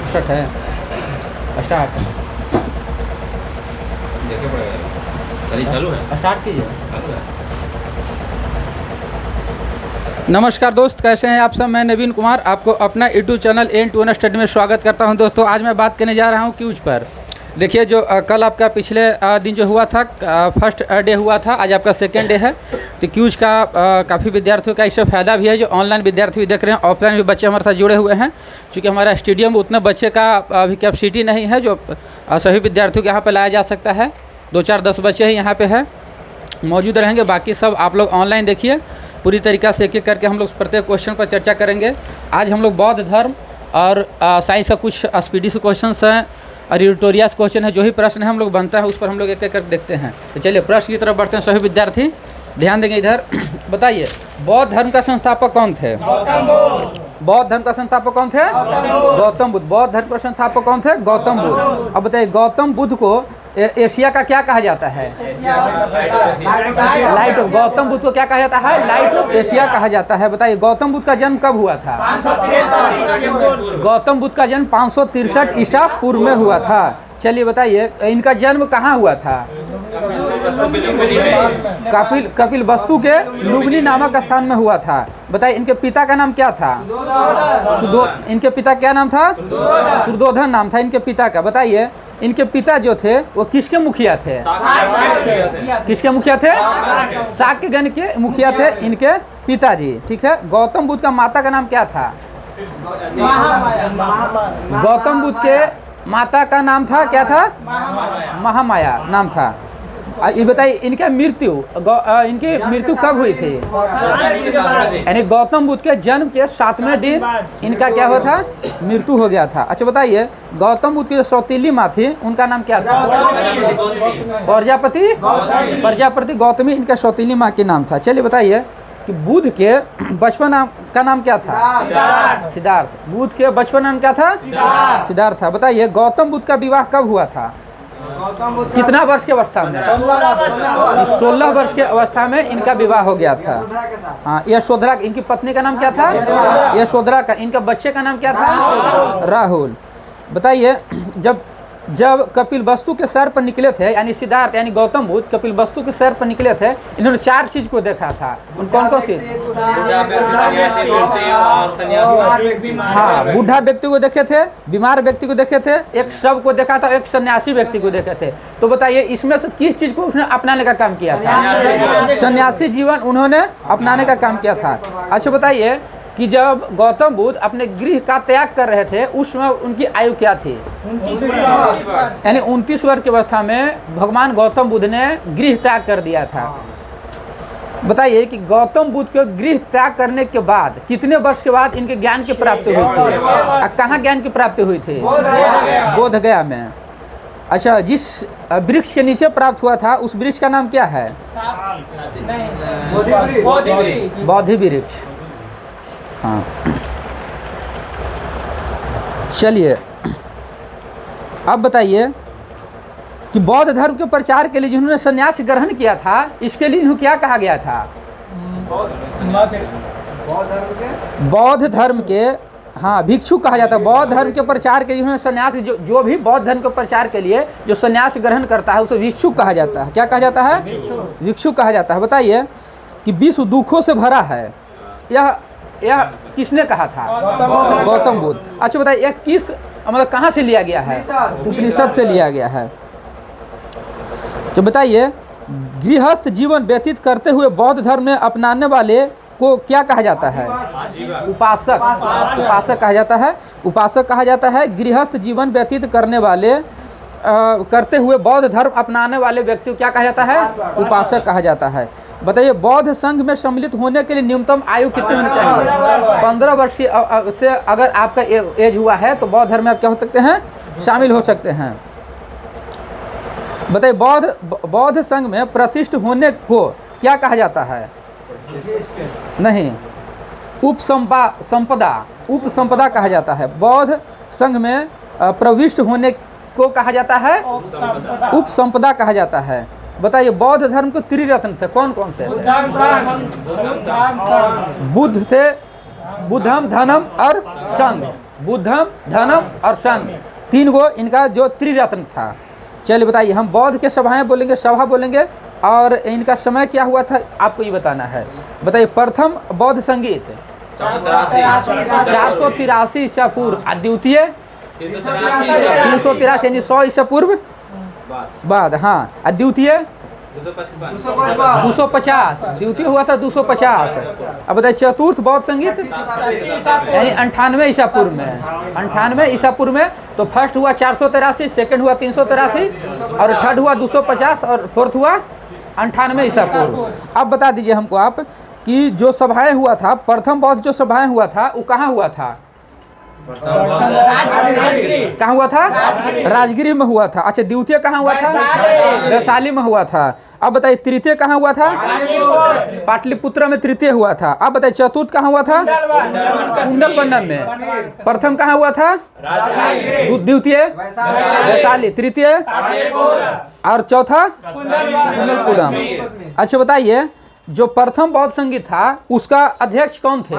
61 है। स्टार्ट देखे पड़ेगा। चलिए चालू है। स्टार्ट कीजिए। चालू है। नमस्कार दोस्त, कैसे हैं आप सब। मैं नवीन कुमार आपको अपना YouTube channel N to N study में स्वागत करता हूं। दोस्तों आज मैं बात करने जा रहा हूं क्यूज पर। देखिए जो कल आपका पिछले दिन जो हुआ था फर्स्ट डे हुआ था, आज आपका सेकेंड डे है। तो क्यूज का काफ़ी विद्यार्थियों का इससे फ़ायदा भी है। जो ऑनलाइन विद्यार्थी भी देख रहे हैं, ऑफलाइन भी बच्चे हमारे साथ जुड़े हुए हैं। क्योंकि हमारा स्टेडियम में उतने बच्चे का अभी कैपेसिटी नहीं है जो सभी विद्यार्थियों को यहाँ पर लाया जा सकता है। 2-4-10 बच्चे ही यहाँ पे है मौजूद रहेंगे। बाकी सब आप लोग ऑनलाइन देखिए। पूरी तरीक़ा से एक एक करके हम लोग प्रत्येक क्वेश्चन पर चर्चा करेंगे। आज हम लोग बौद्ध धर्म और साइंस का कुछ एक्सपीडिशन क्वेश्चंस हैं और यूटोरियस क्वेश्चन है। जो ही प्रश्न है हम लोग बनता है उस पर हम लोग एक एक करके देखते हैं। तो चलिए प्रश्न की तरफ बढ़ते हैं। सभी विद्यार्थी ध्यान देंगे इधर। बताइए बौद्ध धर्म का संस्थापक कौन थे? बौद्ध धर्म का संस्थापक कौन थे? गौतम बुद्ध। बौद्ध धर्म का संस्थापक कौन थे? गौतम बुद्ध। अब बताइए गौतम बुद्ध को एशिया का क्या कहा जाता है? Light of. गौतम बुद्ध को क्या कहा जाता है? लाइट ऑफ एशिया कहा जाता है। बताइए गौतम बुद्ध का जन्म कब हुआ था? गौतम बुद्ध का जन्म 563 ईसा पूर्व में हुआ था। चलिए बताइए इनका जन्म कहाँ हुआ था? कपिल वस्तु के लुम्बिनी नामक स्थान में हुआ था। बताइए इनके पिता का नाम क्या था? इनके पिता क्या नाम था? सुधोधन नाम था इनके पिता का। बताइए इनके पिता जो थे वो किसके मुखिया थे? किसके मुखिया थे? शाक्यगण के मुखिया थे इनके पिताजी। ठीक है। गौतम बुद्ध का माता का नाम क्या था? गौतम बुद्ध के माता का नाम था क्या था? महामाया नाम था। ये बताइए इनकी मृत्यु कब हुई थी? यानी गौतम बुद्ध के जन्म के 7वें दिन इनका क्या हुआ था? मृत्यु हो गया था। अच्छा बताइए गौतम बुद्ध की जो सौतीली माँ थी उनका नाम क्या था? प्रजापति गौतमी इनका सौतीली माँ के नाम था। चलिए बताइए कि बुद्ध के बचपन का नाम क्या था? सिद्धार्थ। बुद्ध के बचपन नाम क्या था? सिद्धार्थ था। बताइए गौतम बुद्ध का विवाह कब हुआ था? कितना वर्ष के अवस्था में? 16 वर्ष के अवस्था में इनका विवाह हो गया था। हाँ यशोधरा। इनकी पत्नी का नाम क्या था? यशोधरा का। इनका बच्चे का नाम क्या था? राहुल। बताइए जब कपिल वस्तु के सैर पर निकले थे, यानी सिद्धार्थ यानी गौतम बुद्ध कपिल वस्तु के सैर पर निकले थे, इन्होंने 4 चीज को देखा था। उन कौन कौन सी? हाँ बूढ़ा व्यक्ति को देखे थे, बीमार व्यक्ति को देखे थे, एक शव को देखा था, एक सन्यासी व्यक्ति को देखे थे। तो बताइए इसमें से किस चीज को उसने अपनाने का काम किया था? सन्यासी जीवन उन्होंने अपनाने का काम किया था। अच्छा बताइए कि जब गौतम बुद्ध अपने गृह का त्याग कर रहे थे उस समय उनकी आयु क्या थी? 29 वर्ष। यानी 29 वर्ष की अवस्था में भगवान गौतम बुद्ध ने गृह त्याग कर दिया था। बताइए कि गौतम बुद्ध के गृह त्याग करने के बाद कितने वर्ष के बाद इनके ज्ञान की प्राप्ति हुई थी? कहाँ ज्ञान की प्राप्ति हुई थी? बोध गया में। अच्छा जिस वृक्ष के नीचे प्राप्त हुआ था उस वृक्ष का नाम क्या है? बोधि वृक्ष। हाँ चलिए अब बताइए कि बौद्ध धर्म के प्रचार के लिए जिन्होंने संन्यास ग्रहण किया था इसके लिए इन्हें क्या कहा गया था? बौद्ध धर्म के हाँ भिक्षु कहा जाता है। बौद्ध धर्म के प्रचार के लिए जिन्होंने संन्यास जो भी बौद्ध धर्म के प्रचार के लिए जो संन्यास ग्रहण करता है उसे भिक्षु कहा जाता है। क्या कहा जाता है? भिक्षु कहा जाता है। बताइए कि विश्व दुखों से भरा है, यह किसने कहा था? गौतम बुद्ध। अच्छा बताइए यह किस मतलब कहाँ से लिया गया है? उपनिषद से लिया गया है। तो बताइए गृहस्थ जीवन व्यतीत करते हुए बौद्ध धर्म में अपनाने वाले को क्या कहा जाता है? उपासक। उपासक कहा जाता है। उपासक कहा जाता है। गृहस्थ जीवन व्यतीत करने वाले करते हुए बौद्ध धर्म अपनाने वाले व्यक्ति को क्या कहा जाता है? उपासक कहा जाता है। बताइए बौद्ध संघ में सम्मिलित होने के लिए न्यूनतम आयु कितनी होनी चाहिए? 15 वर्ष से अगर आपका एज हुआ है तो बौद्ध धर्म में आप क्या हो सकते हैं? शामिल हो सकते हैं। बताइए बौद्ध संघ में प्रतिष्ठित होने को क्या कहा जाता है? नहीं, उपसंपदा कहा जाता है। बौद्ध संघ में प्रविष्ट होने को कहा जाता है? उपसंपदा कहा जाता है। बताइए बौद्ध धर्म के त्रिरत्न थे कौन कौन से? बुद्ध थे, बुद्धम, धनम और संग। बुद्धम, धनम और संग, 3 गो इनका जो त्रिरत्न था। चलिए बताइए, हम बौद्ध के सभाएं बोलेंगे, सभा बोलेंगे, और इनका समय क्या हुआ था आपको ये बताना है। बताइए, प्रथम बौद्ध संगीत 483 ईसा पूर्व, और द्वितीय 383 यानी 100 ईसा पूर्व बाद। हाँ, और द्वितीय 250, द्वितीय हुआ था 250। अब बताइए, चतुर्थ बौद्ध संगीत यानी 98 ईसा पूर्व में, 98 ईसा पूर्व में। तो फर्स्ट हुआ 483, सेकंड हुआ 383, और थर्ड हुआ 250, और फोर्थ हुआ 98 ईसा पूर्व। अब बता दीजिए हमको आप कि जो सभाएं हुआ था, प्रथम बौद्ध जो सभाएं हुआ था वो कहाँ हुआ था? कहाँ हुआ था? राजगिरी में हुआ था। अच्छा, द्वितीय कहाँ हुआ था? वैशाली में हुआ था। अब बताइए, तृतीय कहाँ हुआ था? पाटलिपुत्र में तृतीय हुआ था। अब बताइए, चतुर्थ कहाँ हुआ था? कुंडलवनम में। प्रथम कहाँ हुआ था? द्वितीय वैशाली, तृतीय और चौथा कुंडलपुरम। अच्छा बताइए, जो प्रथम बौद्ध संगीत था उसका अध्यक्ष कौन थे?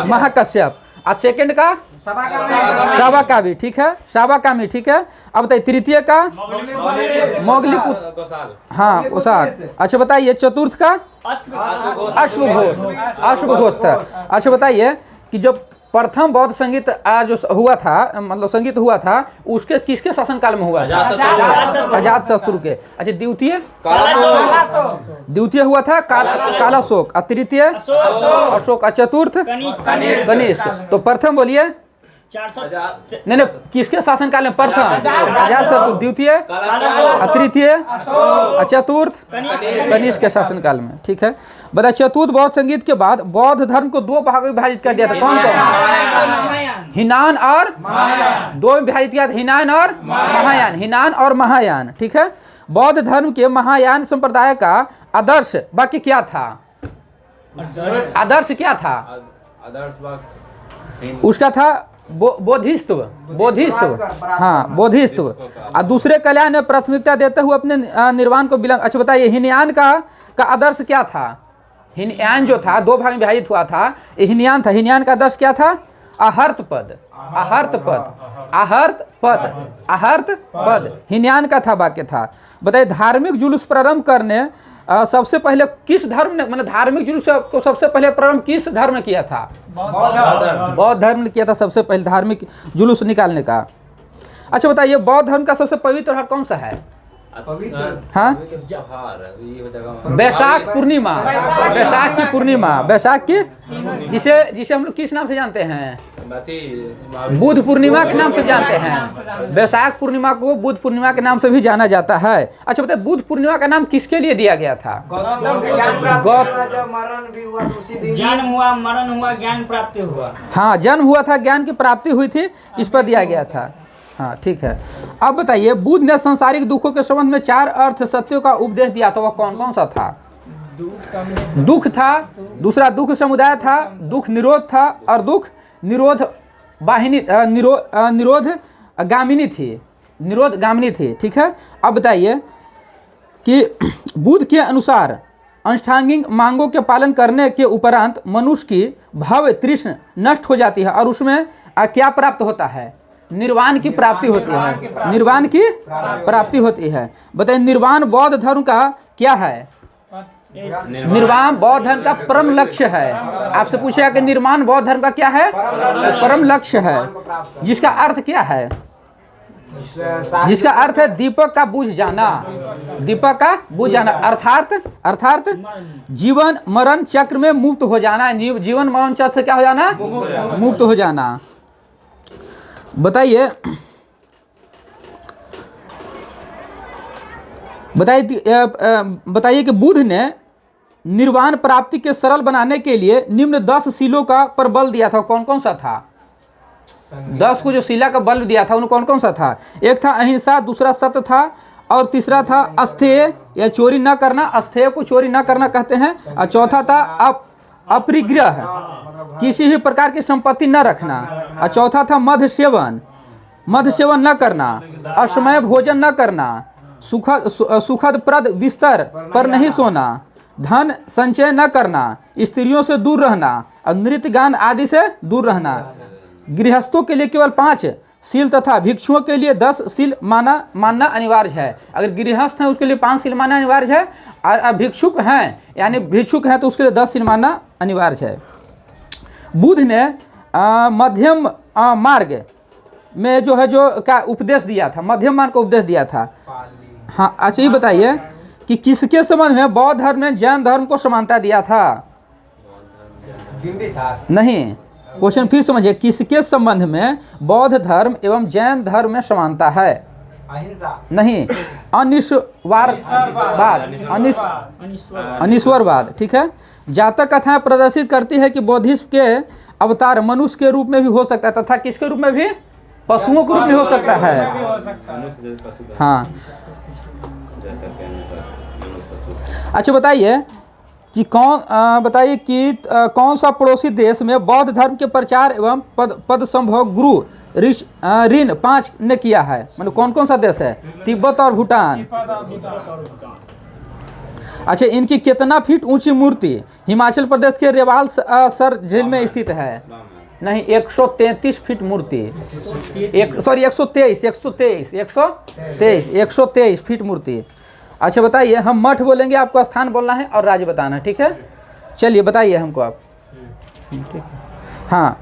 महाकश्यप। और सेकंड का सावाकामी, ठीक है, सावाकामी, ठीक है। अब बताइए, तृतीय का मोगली पुत्र, हाँ कोसाक। अच्छा बताइए, चतुर्थ का अश्वघोष था। अच्छा बताइए कि जो प्रथम बौद्ध संगीत जो हुआ था, मतलब संगीत हुआ था, उसके किसके शासनकाल में हुआ? अजातशत्रु के। अच्छा, द्वितीय हुआ था कालाशोक, और तृतीय अशोक, और चतुर्थ कनिष्क। तो प्रथम बोलिए, नहीं, किसके शासनकाल में? प्रथम अजातशत्रु, द्वितीय, तृतीय, चतुर्थ कनिष्क के शासनकाल में, ठीक है। बताइए, चतुर्थ बौद्ध संगीत के बाद बौद्ध धर्म को 2 भागों में विभाजित कर दिया था। कौन कौन? हिनान और 2 में विभाजित किया था, हिनान और महायान, हिनान और महायान, ठीक है। बौद्ध धर्म के महायान संप्रदाय का आदर्श वाक्य क्या था? आदर्श क्या था? उसका था बोधिस्त्व, हाँ बोधिस्त्व। और दूसरे कल्याण में प्राथमिकता देते हुए अपने निर्वाण को विलंब। अच्छा बताइए, हिनयान का आदर्श क्या था? हिनयान जो था 2 भाग में विभाजित हुआ था, हिनयान था। हिनयान का आदर्श क्या था? आहर्त पद, आहर्त पद, आहर्त पद, आहर्त पद, हिनयान का था, वाक्य था। बताइए, धार्मिक जुलूस प्रारंभ करने सबसे पहले किस धर्म ने, मतलब धार्मिक जुलूस को सबसे पहले प्रारंभ किस धर्म ने किया था? बौद्ध धर्म ने किया था सबसे पहले धार्मिक जुलूस निकालने का। अच्छा बताइए, बौद्ध धर्म का सबसे पवित्र त्योहार कौन सा है? हाँ, बैसाख पूर्णिमा, बैसाख की पूर्णिमा, बैसाख की, जिसे हम लोग किस नाम से जानते हैं? बुद्ध पूर्णिमा के नाम से जानते हैं। बैसाख पूर्णिमा को बुद्ध पूर्णिमा के नाम से भी जाना जाता है। अच्छा बताइए, बुद्ध पूर्णिमा का नाम किसके लिए दिया गया था? जन्म हुआ, मरण हुआ, ज्ञान प्राप्ति हुआ। हाँ, जन्म हुआ था, ज्ञान की प्राप्ति हुई थी, इस पर दिया गया था। हाँ ठीक है। अब बताइए, बुद्ध ने सांसारिक दुखों के संबंध में 4 अर्थ सत्यों का उपदेश दिया था, वह कौन कौन सा था? दुख था, दूसरा दुख समुदाय था, दुख निरोध था, और दुख निरोध वाहिनी, निरोध गामिनी थी, निरोध गामिनी थी, ठीक है। अब बताइए कि बुद्ध के अनुसार अष्टांगिक मांगों के पालन करने के उपरांत मनुष्य की भव तृष्णा नष्ट हो जाती है, और उसमें क्या प्राप्त होता है? निर्वाण की प्राप्ति होती है, निर्वाण की प्राप्ति होती है। बताइए, निर्वाण बौद्ध धर्म का क्या है? निर्वाण बौद्ध धर्म का परम लक्ष्य है। आपसे पूछेगा कि निर्वाण बौद्ध धर्म का क्या है? परम लक्ष्य है, जिसका अर्थ क्या है? जिसका अर्थ है दीपक का बुझ जाना, दीपक का बुझ जाना, अर्थात जीवन मरण चक्र में मुक्त हो जाना, जीवन मरण चक्र से क्या हो जाना? मुक्त हो जाना। बताइए, बताइए कि बुद्ध ने निर्वाण प्राप्ति के सरल बनाने के लिए निम्न 10 शीलों का पर बल दिया था, कौन कौन सा था? 10 को जो शीला का बल दिया था उन्हें कौन कौन सा था? एक था अहिंसा, दूसरा सत्य था, और तीसरा था अस्थेय या चोरी न करना, अस्थेय को चोरी न करना कहते हैं, और चौथा था अपरिग्रह, किसी भी प्रकार की संपत्ति न रखना, और चौथा था मद्य सेवन न करना, असमय भोजन न करना, सुखद प्रद बिस्तर पर नहीं सोना, धन संचय न करना, स्त्रियों से दूर रहना, और नृत्य गान आदि से दूर रहना। गृहस्थों के लिए केवल 5 सील तथा भिक्षुओं के लिए 10 सील मानना अनिवार्य है। अगर गृहस्थ हैं उसके लिए 5 सील मानना अनिवार्य है, और भिक्षुक हैं यानी भिक्षुक हैं तो उसके लिए 10 सील मानना अनिवार्य है। बुद्ध ने मध्यम मार्ग में जो है जो का उपदेश दिया था, मध्यम मार्ग का उपदेश दिया था। हाँ, अच्छा ये बताइए कि किसके संबंध में बौद्ध धर्म ने जैन धर्म को समानता दिया था? नहीं, क्वेश्चन फिर समझिए, किसके संबंध में बौद्ध धर्म एवं जैन धर्म में समानता है? नहीं, अनिश्वरवाद। ठीक है। जातक कथाएं प्रदर्शित करती है कि बौद्धिज्म के अवतार मनुष्य के रूप में भी हो सकता है तथा किसके रूप में भी? पशुओं के रूप में हो सकता है। हाँ, अच्छा बताइए कि कौन सा पड़ोसी देश में बौद्ध धर्म के प्रचार एवं पद संभव गुरु ऋण 5 ने किया है? मतलब कौन कौन सा देश है? तिब्बत और भूटान। अच्छा, इनकी कितना फीट ऊंची मूर्ति हिमाचल प्रदेश के रेवाल सर झील में स्थित है? नहीं, 133 फीट मूर्ति। 123 फीट मूर्ति। अच्छा बताइए, हम मठ बोलेंगे, आपको स्थान बोलना है और राज्य बताना है। ठीक है, चलिए बताइए हमको आप। ठीक है, हाँ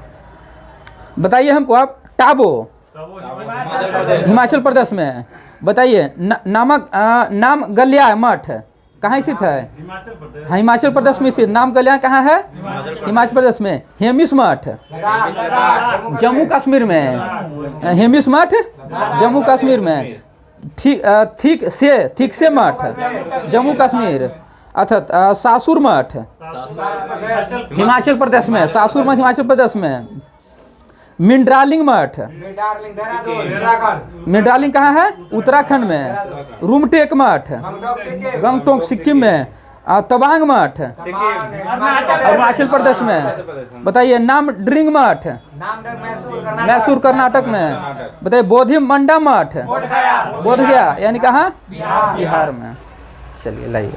बताइए हमको आप। टाबो हिमाचल प्रदेश में। बताइए नाम गल्या मठ कहाँ स्थित है? हाँ, हिमाचल प्रदेश में स्थित। नाम गल्या कहाँ है? हिमाचल प्रदेश में। हेमिस मठ जम्मू कश्मीर में। हेमिस मठ जम्मू कश्मीर में। ठीक से मठ जम्मू कश्मीर। अर्थात सासुर मठ हिमाचल प्रदेश में। सासुर मठ हिमाचल प्रदेश में। मिंड्रालिंग मठ मिंड्रालिंग कहाँ है? उत्तराखंड में। रूमटेक मठ गंगटोक सिक्किम में। तवांग मठ अरुणाचल प्रदेश में। बताइए नाम ड्रिंग मठ मैसूर कर्नाटक में। बताइए बोधि मंडा मठ बोध गया यानी कहाँ? बिहार में। चलिए लाइए।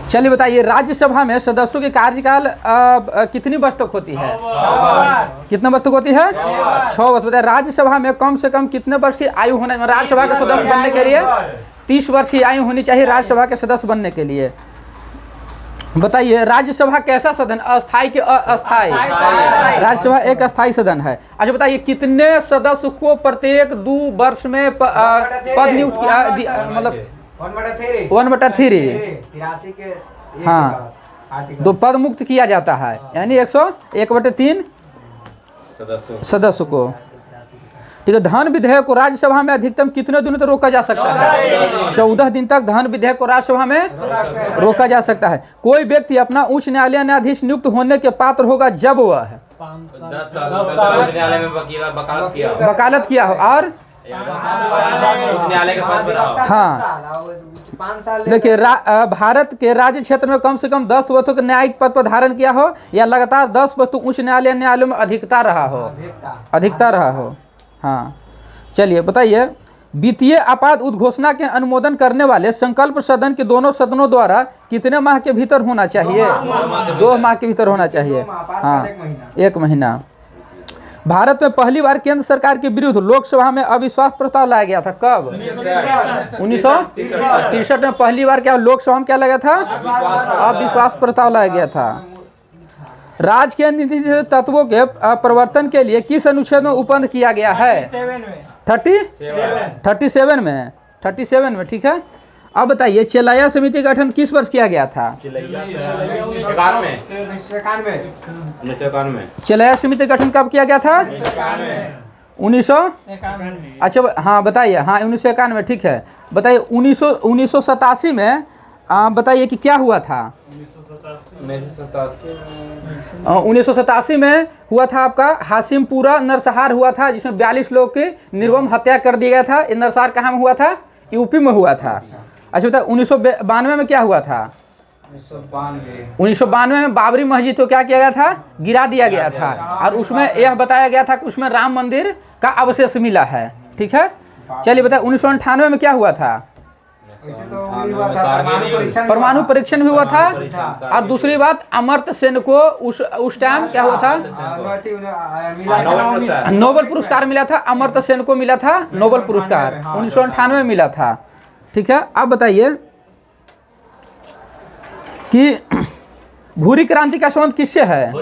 चलिए बताइए, राज्यसभा में सदस्यों के कार्यकाल कितनी वर्ष तक होती है? कितने वर्ष तक होती है? 6 वर्ष। बताइए राज्यसभा में कम से कम कितने वर्ष की आयु होना? राज्यसभा के सदस्य बनने के लिए 30 वर्ष की आयु होनी चाहिए राज्यसभा के सदस्य बनने के लिए। बताइए राज्यसभा कैसा सदन? अस्थायी के अस्थायी? राज्यसभा एक अस्थायी सदन है। अच्छा बताइए, कितने सदस्य को प्रत्येक 2 वर्ष में पद नियुक्त किया? मतलब 1/3 हाँ, 2 पद मुक्त किया जाता है, यानी 101/3 सदस्य को। ठीक है। धन विधेयक को राज्यसभा में अधिकतम कितने दिनों तक रोका जा सकता है? 14 दिन तक धन विधेयक को राज्यसभा में रोका जा सकता है। कोई व्यक्ति अपना उच्च न्यायालय न्यायाधीश नियुक्त होने के पात्र होगा जब वह 10 साल न्यायालय में वकालत किया हो और न्यायालय के पास बना हो। हाँ, देखिए भारत के राज्य क्षेत्र में कम से कम 10 वर्षों के न्यायिक पद पर धारण किया हो या लगातार 10 वर्ष उच्च न्यायालयों में अधिकता रहा हो। हाँ, चलिए बताइए, वित्तीय आपात उद्घोषणा के अनुमोदन करने वाले संकल्प सदन के दोनों सदनों द्वारा कितने माह के भीतर होना चाहिए? 2 माह के भीतर होना चाहिए। हाँ, 1 महीना। भारत में पहली बार केंद्र सरकार के विरुद्ध लोकसभा में अविश्वास प्रस्ताव लाया गया था कब? 1963 में पहली बार क्या लोकसभा में क्या लगा था? अविश्वास प्रस्ताव लाया गया था। राज्य के नीति तत्वों के प्रवर्तन के लिए किस अनुच्छेद में उपबंध किया गया है? 37 में। ठीक है। अब बताइए, चेलाया समिति का गठन किस वर्ष किया गया था? 1991। चेलाया समिति का गठन कब किया गया था? 1991। अच्छा हाँ बताइए। हाँ 1991। ठीक है। बताइए 1987 में बताइए कि क्या हुआ था? 1987 में हुआ था आपका हाशिमपुरा नरसंहार हुआ था, जिसमें 42 लोग की निर्मम हत्या कर दिया गया था। ये नरसंहार कहाँ में हुआ था? यूपी में हुआ था। अच्छा बताइए 1992 में क्या हुआ था? 1992 में बाबरी मस्जिद को क्या किया गया था? गिरा दिया गया था। और उसमें यह बताया गया था कि उसमें राम मंदिर का अवशेष मिला है। ठीक है, चलिए बताए 1998 में क्या हुआ था? परमाणु परीक्षण भी हुआ था। और दूसरी बात, अमर्त्य सेन को उस टाइम क्या हुआ था? नोबेल पुरस्कार मिला था। अमर्त्य सेन को मिला था नोबेल पुरस्कार, 1998 में मिला था। ठीक है, अब बताइए कि भूरी क्रांति का संबंध किससे है?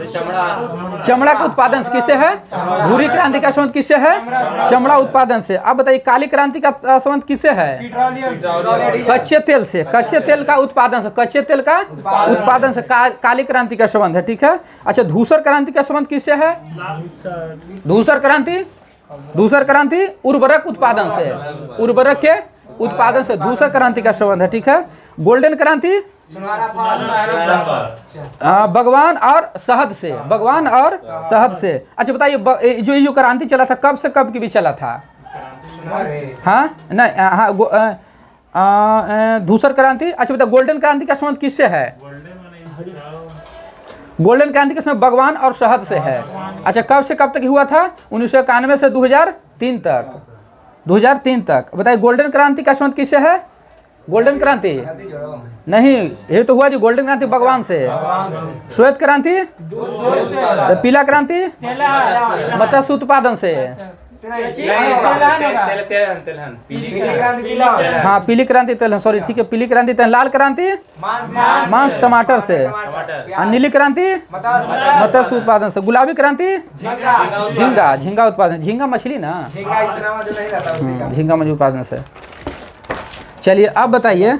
चमड़ा का उत्पादन किससे है? भूरी क्रांति का संबंध किससे है? चमड़ा उत्पादन से। अब बताइए काली क्रांति का संबंध किससे है? कच्चे तेल से। कच्चे तेल का उत्पादन से, कच्चे तेल का उत्पादन से काली क्रांति का संबंध है। ठीक है, अच्छा धूसर क्रांति का संबंध किससे है? धूसर क्रांति उर्वरक उत्पादन से, उर्वरक के उत्पादन से धूसर क्रांति का संबंध है। ठीक है, गोल्डन क्रांति भगवान और शहद से, भगवान और शहद से। अच्छा बताइए जो क्रांति चला था कब से कब की भी चला था? हाँ नहीं, हाँ धूसर क्रांति। अच्छा बताइए गोल्डन क्रांति का संबंध किससे है? गोल्डन क्रांति का संबंध भगवान और शहद से है। अच्छा कब से कब तक हुआ था? 1991 से 2003 तक, 2003 तक। बताइए गोल्डन क्रांति का संबंध किससे है? गोल्डन क्रांति नहीं, ये तो हुआ जो गोल्डन क्रांति भगवान से। श्वेत क्रांति, पीला क्रांति मत्स्य उत्पादन से। हाँ पीली क्रांति तेलहन, सॉरी ठीक है, पीली क्रांति तेलहन। लाल क्रांति मांस टमाटर से। नीली क्रांति मत्स्य उत्पादन से। गुलाबी क्रांति झींगा उत्पादन, झींगा मछली ना, झींगा मछली उत्पादन से। चलिए अब बताइए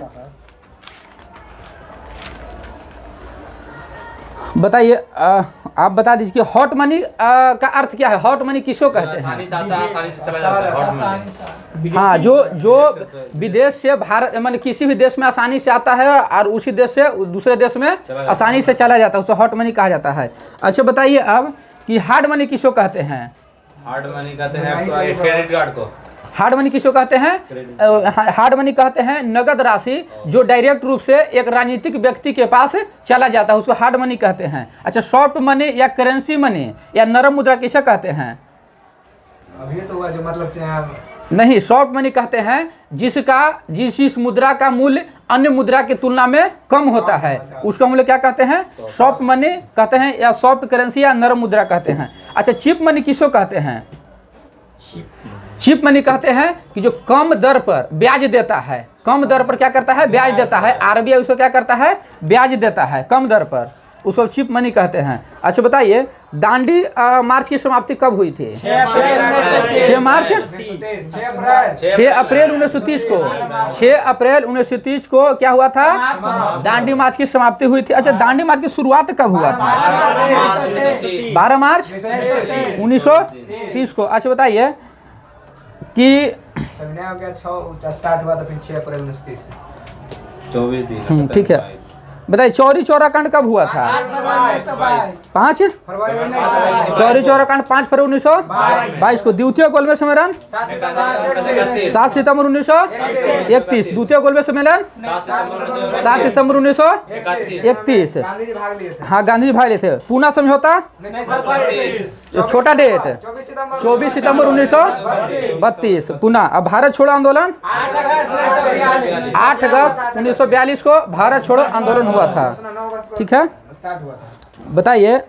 आप बता दीजिए कि हॉट मनी का अर्थ क्या है? हॉट मनी किसको कहते हैं? हाँ जो विदेश से भारत माने किसी भी देश में आसानी से आता है और उसी देश से दूसरे देश में आसानी से चला जाता है, उसे हॉट मनी कहा जाता है। अच्छा बताइए अब कि हार्ड मनी किसको कहते हैं? हार्ड मनी कहते हैं क्रेडिट कार्ड को। हार्ड मनी किसको कहते हैं? हार्ड मनी कहते हैं नगद राशि जो डायरेक्ट रूप से एक राजनीतिक व्यक्ति के पास चला जाता है, उसको हार्ड मनी कहते हैं। अच्छा सॉफ्ट मनी या करेंसी मनी या नरम मुद्रा किसे कहते हैं? अभी तो हुआ जो मतलब नहीं, सॉफ्ट मनी कहते हैं जिस मुद्रा का मूल्य अन्य मुद्रा की तुलना में कम होता है, उसका मूल्य क्या कहते हैं? सॉफ्ट मनी कहते हैं या सॉफ्ट करेंसी या नरम मुद्रा कहते हैं। अच्छा चीप मनी किसको कहते हैं? चीप मनी कहते हैं कि जो कम दर पर ब्याज देता है, कम दर पर क्या करता है? ब्याज देता है। आरबीआई उसको क्या करता है? ब्याज देता है कम दर पर, उसको चीप मनी कहते हैं। अच्छा बताइए दांडी मार्च की समाप्ति कब हुई थी? 6 मार्च 6 अप्रैल 1930 को। 6 अप्रैल 1930 को क्या हुआ था? दांडी मार्च की समाप्ति हुई थी। अच्छा दांडी मार्च की शुरुआत कब हुआ था? 12 मार्च 1930 को। अच्छा बताइए कि स्टार्ट हुआ था फिर 6 अप्रैल 1930 24 दिन। ठीक है, बताइए चौरी चौरा कांड कब हुआ था? 5 चौरी चौरा कांड 5 फरवरी 1922 को। द्वितीय गोलमेज सम्मेलन 7 सितंबर 1931। द्वितीय गोलमेज सम्मेलन 7 दिसंबर 1931। हाँ गांधी जी भाग लिए थे। पूना समझौता छोटा डेट 24 सितंबर 1932 पुना। अब भारत छोड़ो आंदोलन 8 अगस्त 1942 को भारत छोड़ो आंदोलन हुआ था। ठीक है, बताइए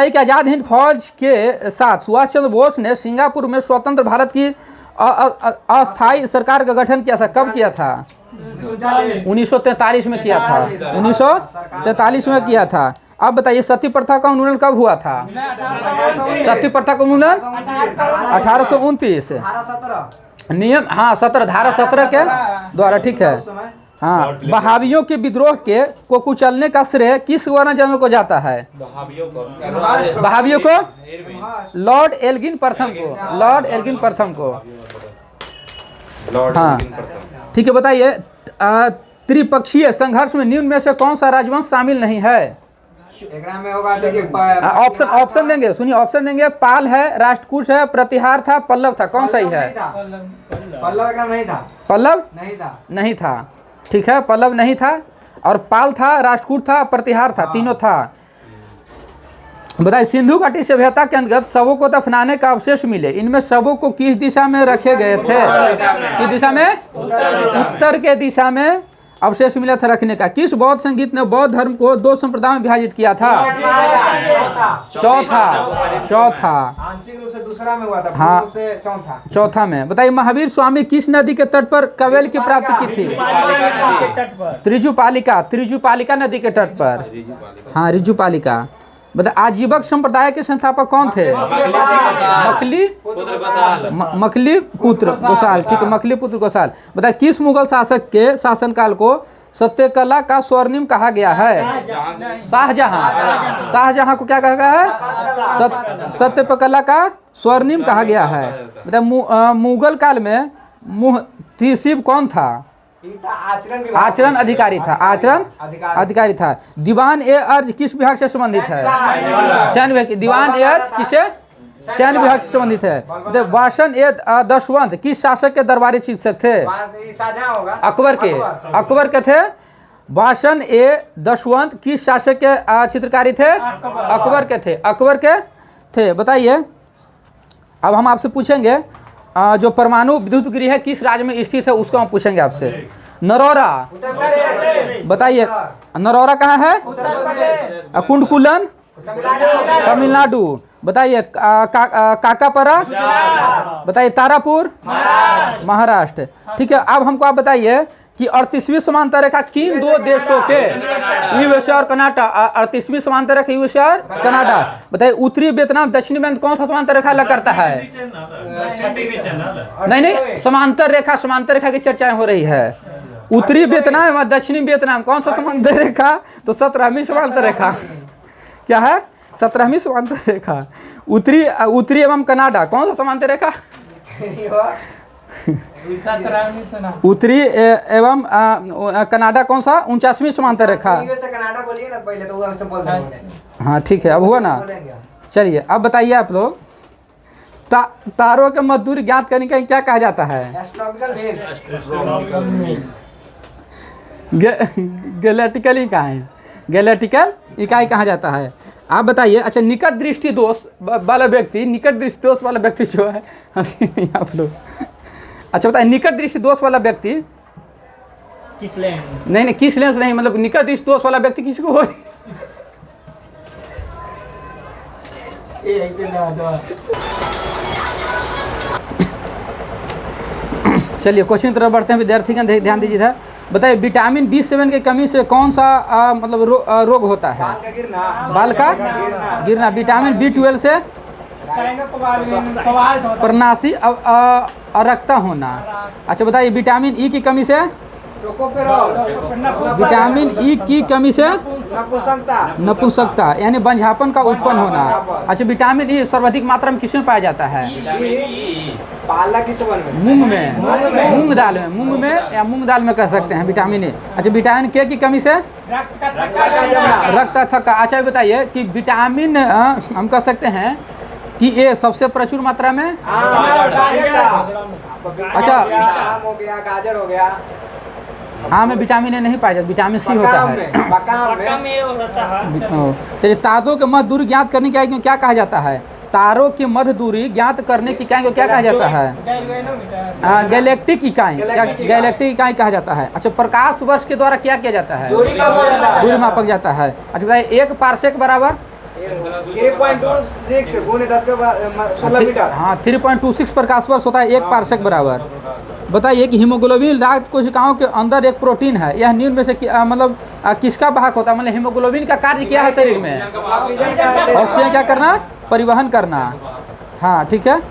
कि आज़ाद हिंद फौज के साथ सुभाष चंद्र बोस ने सिंगापुर में स्वतंत्र भारत की अस्थायी सरकार का गठन किया था। कब किया था? 1943 में किया था। 1943 में किया था। अब बताइए सती प्रथा का उन्मूलन कब हुआ था? सती प्रथा का उन्मूलन 1829 नियम, हाँ 17 धारा 17 के द्वारा। ठीक है, हाँ बहावियों के विद्रोह को कुचलने का श्रेय किस गवर्नर जनरल को जाता है? बहावियों को लॉर्ड एल्गिन प्रथम को, लॉर्ड एल्गिन प्रथम को। हाँ ठीक है, बताइए त्रिपक्षीय संघर्ष में निम्न में से कौन सा राजवंश शामिल नहीं है? ऑप्शन देंगे, सुनिए ऑप्शन देंगे। पाल है, राष्ट्रकूट है, प्रतिहार था, पल्लव था। कौन सही है? पल्लव नहीं था। पल्लव नहीं था। नहीं था। ठीक है, पल्लव नहीं था, और पाल था, राष्ट्रकूट था, प्रतिहार था, तीनों था। बताइए सिंधु घाटी सभ्यता के अंतर्गत शवों को दफनाने का अवशेष मिले, इनमें शवों को किस दिशा में रखे गए थे? किस दिशा में? उत्तर के दिशा में अवशेष मिला था रखने का। किस बौद्ध संगीत ने बौद्ध धर्म को 2 संप्रदायों में विभाजित किया था? चौथा। आंशिक रूप से दूसरा में हुआ था, हाँ। पूर्ण रूप से चौथा। चौथा में। बताइए महावीर स्वामी किस नदी के तट पर कवेल की प्राप्ति की थी? त्रिजुपालिका नदी के तट पर। हाँ, रिजुपालिका। बताइए आजीवक संप्रदाय के संस्थापक कौन थे? मखली पुत्र गोसाल। ठीक है, मखली पुत्र गोसाल। बताइए किस मुगल शासक के शासनकाल को सत्यकला का स्वर्णिम कहा गया है? शाहजहां को क्या कहा गया है? सत्यकला का स्वर्णिम कहा गया है। बताइए मुगल काल में मुहतसिब कौन था? आचरण अधिकारी था। आचरण अधिकारी था। दीवान ए अर्ज किस विभाग से संबंधित है? सैन्य विभाग। दीवान ए अर्ज किसे? सैन्य विभाग से संबंधित है। वासन ए दशवंत किस शासक के दरबारी चिकित्सक थे? अकबर के थे। वासन ए दशवंत किस शासक के चित्रकारी थे? अकबर के थे। बताइए अब हम आपसे पूछेंगे जो परमाणु विद्युत गृह है किस राज्य में स्थित है, उसको हम पूछेंगे आपसे। नरौरा। बताइए नरौरा कहाँ है? कुंडकुलन तमिलनाडु। बताइए काकापरा। बताइए तारापुर महाराष्ट्र। ठीक है, अब हमको आप बताइए कि 38वीं समांतर रेखा किन 2 देशों के, यूएसए और कनाडा। 38वीं समांतर रेखा यूएसए और कनाडा। बताइए उत्तरी वियतनाम दक्षिणी में कौन सा समांतर रेखा अलग करता है? नहीं, समांतर रेखा की चर्चाएं हो रही है। उत्तरी वियतनाम और दक्षिणी वियतनाम कौन सा समांतर रेखा? तो 17वीं समांतर रेखा। क्या है? 17वीं समांतर रेखा। उत्तरी एवं कनाडा कौन सा समांतर रेखा? उत्तरी एवं कनाडा कौन सा? 49वीं समांतर रेखा। कनाडा बोलिए ना पहले, तो वो हमसे बोल देंगे। हाँ ठीक है, अब हुआ ना। चलिए अब बताइए आप लोग तारों के मध्य दूरी ज्ञात करने का क्या कहा जाता है? गैलेक्टिकल इकाई। गैलेक्टिकल इकाई कहा जाता है। आप बताइए। अच्छा, निकट दृष्टि दोष वाला व्यक्ति जो है, हंसी नहीं आप लोग। अच्छा बताइए निकट दृष्टि दोष वाला व्यक्ति किस लेंस? नहीं, किस लेंस नहीं, मतलब निकट दृष्टि दोष वाला व्यक्ति किसको हो? चलिए क्वेश्चन की तरफ बढ़ते हैं विद्यार्थी का, ध्यान दीजिए था। बताइए विटामिन B7 की कमी से कौन सा मतलब रोग होता है? बाल का गिरना। विटामिन B12 से प्रनासी अरक्ता होना। अच्छा बताइए विटामिन E की कमी से? विटामिन E की कमी से नपुंसकता यानी बंझापन का उत्पन्न होना। अच्छा विटामिन E सर्वाधिक मात्रा में किसमें पाया जाता है? मूंग में, मूंग दाल में कह सकते हैं विटामिन E। अच्छा विटामिन K की कमी से रक्त थक्का। अच्छा बताइए कि विटामिन हम कह सकते हैं कि ए सबसे प्रचुर मात्रा में। अच्छा गाजर हो गया। आम में विटामिन ए नहीं पाया जाता, विटामिन सी होता है। चलिए तारों के मध्य दूरी ज्ञात करने की क्या कहा जाता है? तारों की मध्य दूरी ज्ञात करने की क्या कहा जाता है? गैलेक्टिक इकाई। गैलेक्टिक इकाई कहा जाता है। अच्छा प्रकाश वर्ष के द्वारा क्या किया जाता है? दूरी मापक जाता है। अच्छा बताइए 1 पार्सेक बराबर 3.26 गुणे 10 के 16 मीटर। हाँ 3.26 प्रकाश वर्ष होता है 1 पार्सेक बराबर। बताइए कि हीमोग्लोबिन रक्त कोशिकाओं के अंदर एक प्रोटीन है, यह निम्न में से मतलब किसका वाहक होता है? मतलब हीमोग्लोबिन का कार्य क्या है शरीर में? ऑक्सीजन क्या करना? परिवहन करना। हाँ ठीक है।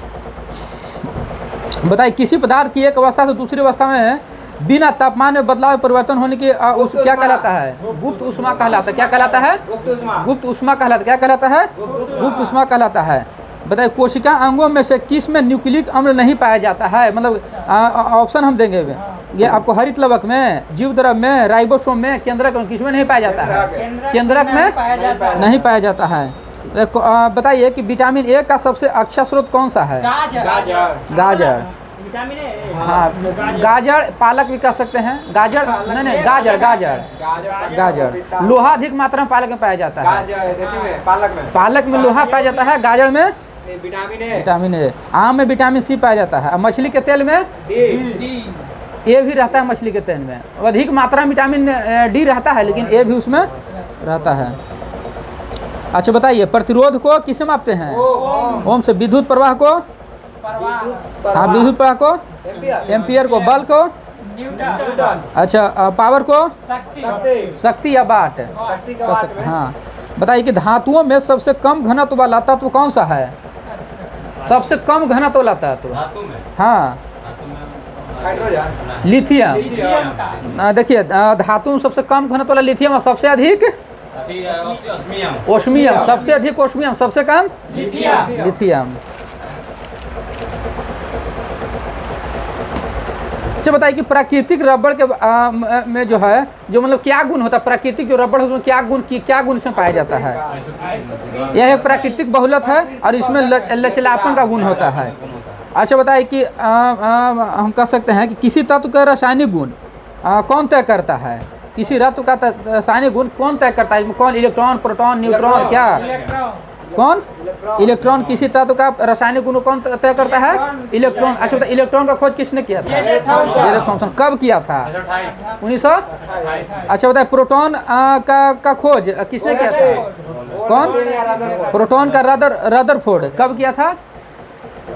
बताइए किसी पदार्थ की एक अवस्था से दूसरी अवस्था में बिना तापमान में बदलाव परिवर्तन होने की क्या कहलाता है? गुप्त ऊष्मा कहलाता है। क्या कहलाता है? गुप्त ऊष्मा कहलाता है। क्या कहलाता है? गुप्त ऊष्मा कहलाता है। बताइए कोशिका अंगों में से किस में न्यूक्लिक अम्ल नहीं पाया जाता है? मतलब ऑप्शन हम देंगे ये आपको। हरित लवक में, जीवद्रव में, राइबोसोम में, केंद्रक में, किसमें नहीं पाया जाता है? केंद्रक में नहीं पाया जाता है। बताइए कि विटामिन ए का सबसे अच्छा स्रोत कौन सा है? गाजर। Vitamin A. हाँ गाजर, पालक भी कह सकते हैं। गाजर नहीं, गाजर गाजर गाजर लोहा अधिक मात्रा में पालक में पाया जाता है। गाजर देखिए में, पालक में पालक में लोहा पाया जाता है, गाजर में ये विटामिन है, विटामिन ए, आम में विटामिन सी पाया जाता है। मछली के तेल में डी, ए भी रहता है मछली के तेल में। अधिक मात्रा में विटामिन डी रहता है, लेकिन ए भी उसमें रहता है। अच्छा बताइए, प्रतिरोध को किसे मापते हैं? ओम से। विद्युत प्रवाह को? हाँ विद्युत प्रवाह को एम्पियर को। बल को? न्यूटन, अच्छा पावर को? शक्ति, शक्ति या वाट? शक्ति का कह वाट सकते में। हाँ। बताइए कि धातुओं में सबसे कम घनत्व वाला तत्व कौन सा है? सबसे कम घनत्व वाला तत्व? धातु में, हाँ धातु में हाइड्रोजन, लिथियम। लिथियम, देखिए धातु में सबसे कम घनत्व वाला लिथियम और सबसे अधिक ऑस्मियम, ओस्मियम। सबसे अधिक ओस्मियम, सबसे कम लिथियम। लिथियम। अच्छा बताइए कि प्राकृतिक रबड़ के में जो है, जो मतलब क्या गुण होता है? प्राकृतिक जो रबड़ है उसमें क्या गुण इसमें पाया जाता है? यह एक प्राकृतिक बहुलक है और इसमें लचीलापन का गुण होता है। अच्छा बताइए कि हम कह सकते हैं कि किसी तत्व का रासायनिक गुण कौन तय करता है? किसी तत्व का रासायनिक गुण कौन तय करता है? कौन? इलेक्ट्रॉन, प्रोटॉन, न्यूट्रॉन, क्या कौन? इलेक्ट्रॉन। किसी तत्व का रासायनिक गुण कौन तय करता है? इलेक्ट्रॉन। अच्छा बताइए, इलेक्ट्रॉन का खोज किसने किया था? J Thomson. कब किया था? 1900। अच्छा बताइए, प्रोटॉन का खोज किसने किया था? कौन? प्रोटॉन का रदरफोर्ड। कब किया था?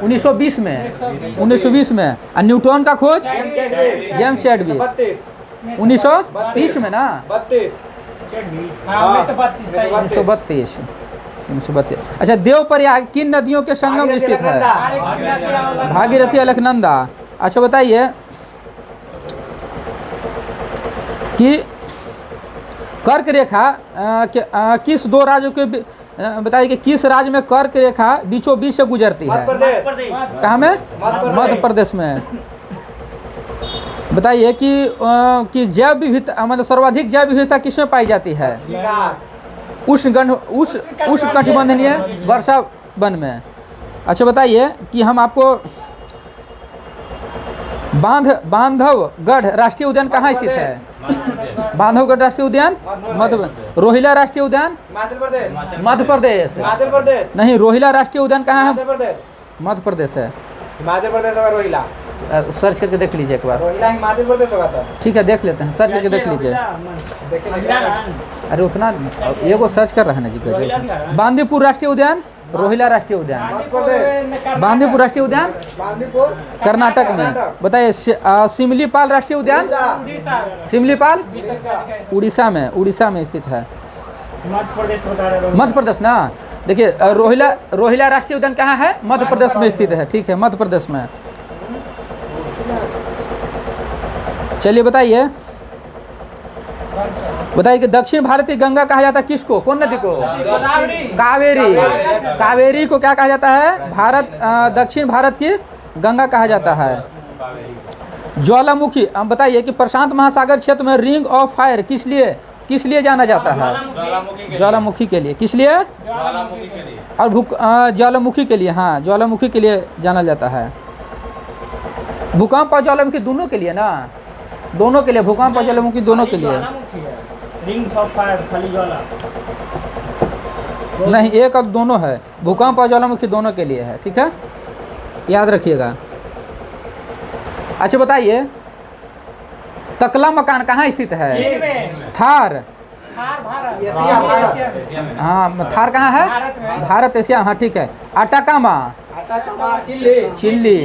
1920 में। 1920 में। और न्यूट्रॉन का खोज? James Chadwick. 1930 में ना? 1932। अच्छा, देवप्रयाग किन नदियों के संगम में स्थित है? भागीरथी, अलकनंदा। अच्छा बताइए कि कर्क रेखा किस दो राज्यों के बताइए कि किस राज्य में कर्क रेखा बीचों बीच से गुजरती है? कहाँ में? मध्य प्रदेश में। बताइए कि जैव विविधता मतलब सर्वाधिक जैव विविधता किसमें पाई जाती है? उष्ण कटिबंधीय वर्षा वन में। अच्छा बताइए कि हम आपको बांधवगढ़ राष्ट्रीय उद्यान कहाँ स्थित है? बांधवगढ़ राष्ट्रीय उद्यान मध्य। रोहिला राष्ट्रीय उद्यान मध्य प्रदेश। नहीं, रोहिला राष्ट्रीय उद्यान कहाँ है? मध्य प्रदेश है। हिमाचल प्रदेश होगा रोहिला। सर्च करके देख लीजिए एक बार। रोहिला हिमाचल प्रदेश होगा था। ठीक है, देख लेते हैं, सर्च करके देख लीजिए। अरे उतना ये को सर्च कर रहा है ना जी। गजब। बांदीपुर राष्ट्रीय उद्यान, रोहिला राष्ट्रीय उद्यान। बांदीपुर राष्ट्रीय उद्यान बांदीपुर कर्नाटक में। बताइए सिमलीपाल राष्ट्रीय उद्यान? सिमलीपाल उड़ीसा में। उड़ीसा में स्थित है। मध्य प्रदेश ना। देखिए रोहिला राष्ट्रीय उद्यान कहाँ है? मध्य प्रदेश में स्थित है। ठीक है, मध्य प्रदेश में। चलिए बताइए कि दक्षिण भारत की गंगा कहा जाता है किसको? कौन नदी को? कावेरी। कावेरी को क्या कहा जाता है? दक्षिण भारत की गंगा कहा जाता है। ज्वालामुखी, बताइए कि प्रशांत महासागर क्षेत्र में रिंग ऑफ फायर किस लिए जाना जाता है? ज्वालामुखी के लिए। किस लिए? और ज्वालामुखी के लिए। हाँ, ज्वालामुखी के लिए जाना जाता है। भूकंप और ज्वालामुखी दोनों के लिए ना? दोनों के लिए, भूकंप और ज्वालामुखी दोनों के लिए। रिंग्स ऑफ फायर खाली ज्वाला नहीं, एक और दोनों है। भूकंप और ज्वालामुखी दोनों के लिए है। ठीक है, याद रखिएगा। अच्छा बताइए, तकला मकान कहाँ स्थित है? थार। हाँ, थार कहाँ है? भारत, एशिया। हाँ ठीक है। Atacama, chilli.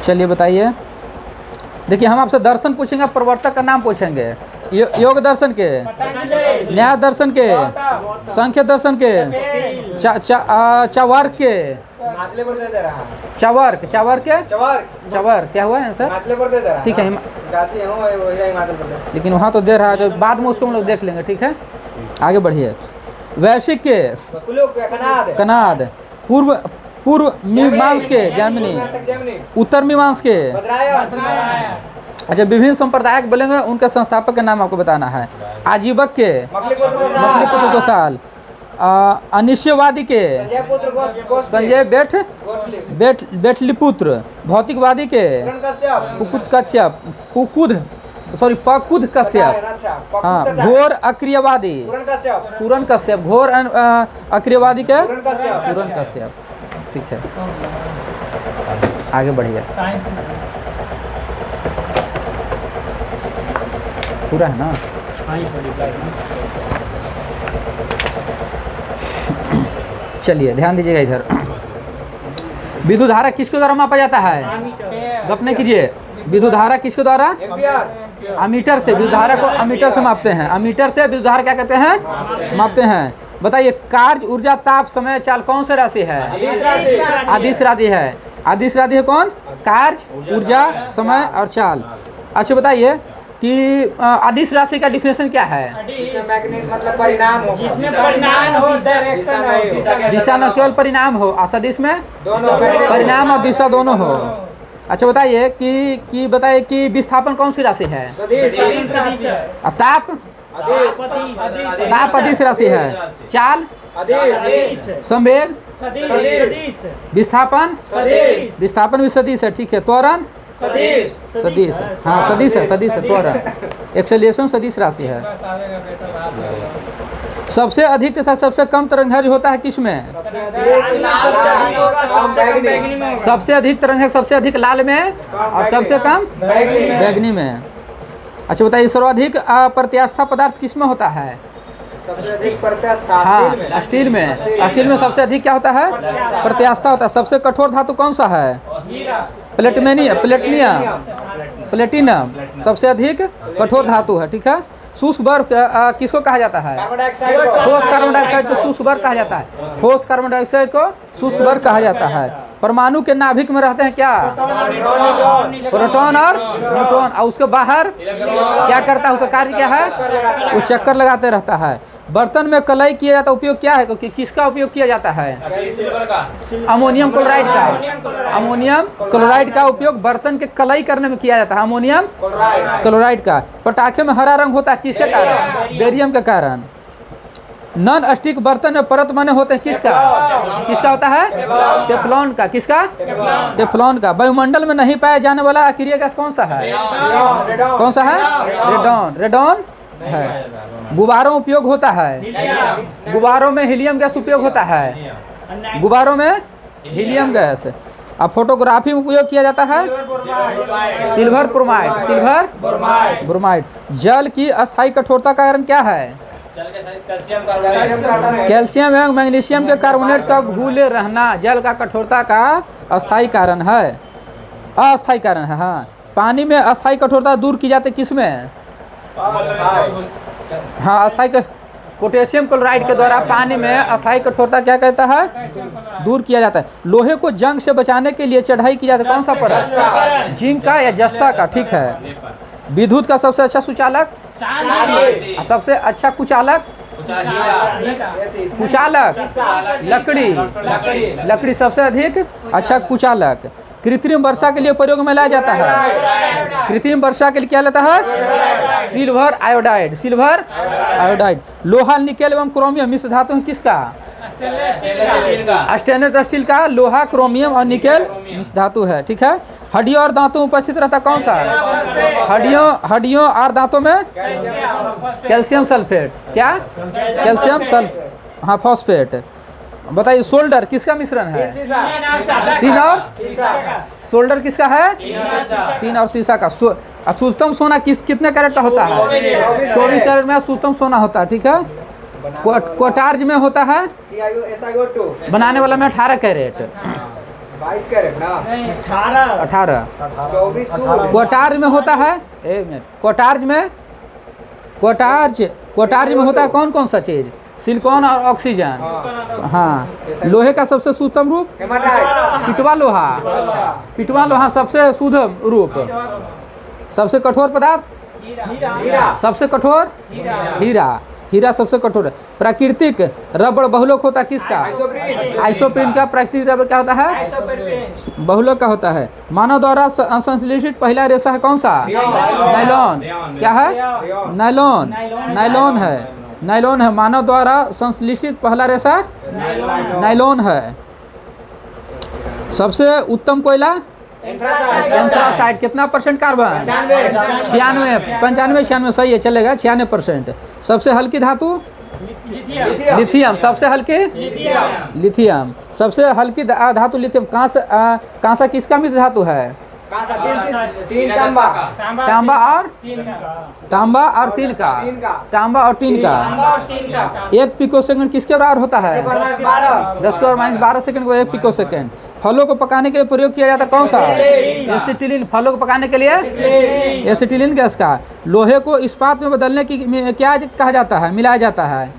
चलिए बताइए। देखिए, हम आपसे दर्शन पूछेंगे, प्रवर्तक का नाम पूछेंगे। योग दर्शन के, न्याय दर्शन के, सांख्य दर्शन के, चवर्क के। चवर्क क्या हुआ है आंसर? ठीक है, लेकिन वहाँ तो दे रहा है, तो बाद में उसको हम लोग देख लेंगे। ठीक है, आगे बढ़िए। वैश्विक के, कनाद। पूर्व मीमांस के, जैमिनी। उत्तर मीमांस के। अच्छा, विभिन्न संप्रदाय बोलेंगे, उनके संस्थापक का नाम आपको बताना है। आजीवक के, मकलिपुत्र गोसाल। अनिश्चयवादी के संजय पुत्र गोस्ले संजय गोटले बेटलिपुत्र, भौतिकवादी के पूरण कश्यप पकुद कश्यप, अच्छा हाँ, पकुद घोर अक्रियवादी पूरण कश्यप घोर अक्रियवादी के पूरण पूरण कश्यप। ठीक है, आगे बढ़िए। पूरा है ना? चलिए ध्यान दीजिएगा इधर। विद्युत धारा किसके द्वारा मापा जाता है? गप नहीं कीजिए। विद्युत धारा किसके द्वारा? एम्पियर अमीटर से। विद्युत धारा को अमीटर से मापते हैं। अमीटर से विद्युत धारा क्या कहते हैं? मापते हैं। बताइए, कार्य, ऊर्जा, ताप, समय, चाल कौन सी राशि है? अदिश राशि है। अदिश राशि है कौन? कार्य, ऊर्जा, समय और चाल। अच्छा बताइए कि अदिश राशि का डिफिनेशन क्या है? मैग्नेट मतलब परिणाम हो, जिसमें परिणाम हो, डायरेक्शन हो, दिशा न केवल परिणाम हो, असदिश में दोनों परिणाम और दिशा दोनों हो। अच्छा बताइए कि बताइए कि विस्थापन कौन सी राशि है? सदिश और ताप? ताप अदिश राशि है। चाल? अदिश संवेग? सदिश विस्थापन? सदिश विस्थापन भी सदिश है। ठीक है, त्वरण? सदिश सदिश है। हाँ, सदिश है त्वरण। एक्सेलरेशन सदिश राशि है। सबसे अधिक तथा सबसे कम तरंगदैर्घ्य होता है किसमें? सबसे अधिक तरंग सबसे अधिक लाल में और सबसे कम बैगनी में। अच्छा बताइए, सर्वाधिक प्रत्यास्था पदार्थ किस में होता है? सबसे अधिक प्रत्यास्था हाँ, स्टील में। स्टील में सबसे अधिक क्या होता है? प्रत्यास्था होता है। सबसे कठोर धातु कौन सा है? प्लेटिनम सबसे अधिक कठोर धातु है। ठीक है। शुष्क बर्फ किसको कहा जाता है? ठोस कार्बन डाइऑक्साइड को शुष्क बर्फ कहा जाता है। ठोस कार्बन डाइऑक्साइड को शुष्क बर्फ कहा जाता है। परमाणु के नाभिक में रहते हैं क्या? प्रोटॉन और न्यूट्रॉन। और उसके बाहर क्या करता है? उसका कार्य क्या है? वो चक्कर लगाते रहता है। बर्तन में कलई किया जाता है, उपयोग क्या है? क्योंकि किसका उपयोग किया जाता है? अमोनियम क्लोराइड का। अमोनियम क्लोराइड का उपयोग बर्तन के कलई करने में किया जाता है। अमोनियम क्लोराइड का। पटाखे में हरा रंग होता है किसके कारण? बेरियम के कारण। नॉन स्टिक बर्तन में परत बने होते हैं किसका? किसका होता है? टेफ्लॉन का। किसका? टेफ्लॉन का। वायुमंडल में नहीं पाया जाने वाला अक्रिय गैस कौन सा है? कौन सा है? रेडॉन। रेडॉन है। गुब्बारों उपयोग होता है। गुब्बारों में हीलियम गैस उपयोग होता है। गुब्बारों में हीलियम गैस। अब फोटोग्राफी में उपयोग किया जाता है सिल्वर ब्रोमाइड। Silver bromide. जल की अस्थायी कठोरता का कारण क्या है? कैल्शियम एवं मैग्नीशियम के कार्बोनेट का घुले रहना जल का कठोरता का अस्थायी कारण है। अस्थायी कारण है। हाँ, पानी में अस्थायी कठोरता दूर की जाती है किसमें? हाँ, अस्थायी पोटेशियम क्लोराइड के द्वारा पानी में अस्थायी कठोरता क्या कहता है? दूर किया जाता है। लोहे को जंग से बचाने के लिए चढ़ाई की जाती है कौन सा परत? जिंक का या जस्ता का। ठीक है। विद्युत का सबसे अच्छा सुचालक? सबसे अच्छा कुचालक? लकड़ी सबसे अधिक अच्छा कुचालक। कृत्रिम वर्षा के लिए प्रयोग में लाया जाता है। कृत्रिम वर्षा के लिए क्या लेता है? Silver iodide. Silver iodide. लोहा, निकेल एवं क्रोमियम मिश्र धातु है किसका? स्टेनलेस स्टील का। लोहा, क्रोमियम और निकेल मिश्र धातु है। ठीक है। हड्डियों और दांतों में उपस्थित रहता कौन सा? हड्डियों और दांतों में कैल्शियम सल्फेट। क्या? Calcium sulphate. हाँ, फॉस्फेट। बताइए, सोल्डर किसका मिश्रण है? तीन और सोल्डर किसका है? तीन और शीशा का। शुद्धतम सोना कितने कैरेट का होता है? 24 कैरेट में शुद्धतम सोना होता है। ठीक है। क्वार्टार्ज में होता है बनाने वाला में 18 कैरेट। 22 कैरेट ना? 18 24 क्वार्टार्ज में होता है। एक मिनट। क्वार्टार्ज में होता है कौन कौन सा चीज? सिलिकॉन और ऑक्सीजन। हाँ। लोहे का सबसे शुद्धतम रूप? पिटवा लोहा। पिटवा लोहा सबसे शुद्ध रूप। सबसे कठोर पदार्थ? सबसे कठोर? हीरा सबसे कठोर है। प्राकृतिक रबड़ बहुलक होता है किसका? आइसोप्रीन का। प्राकृतिक रबड़ क्या होता है? बहुलक का होता है। मानव द्वारा संश्लेषित पहला रेशा है कौन सा? नायलॉन। क्या है? नायलॉन है। नायलॉन है। मानव द्वारा संश्लेषित पहला रेशा नायलॉन है। सबसे उत्तम कोयला एंथ्रासाइट। कितना परसेंट कार्बन? 96, 95, 96 सही है, चलेगा 96%। सबसे हल्की धातु लिथियम। सबसे हल्की लिथियम। सबसे हल्की धातु लिथियम। कांसा किसका मिश्र धातु है? तांबा और टीन का। तांबा और टीन का। 1 पिको सेकंड किसके बराबर होता है? 10 के - 12 सेकंड को 1 पिको सेकंड। फलों को पकाने के लिए प्रयोग किया जाता है कौन सा? एसिटिलीन। फलों को पकाने के लिए एसिटिलीन गैस का। लोहे को इस्पात में बदलने की क्या कहा जाता है, मिलाया जाता है?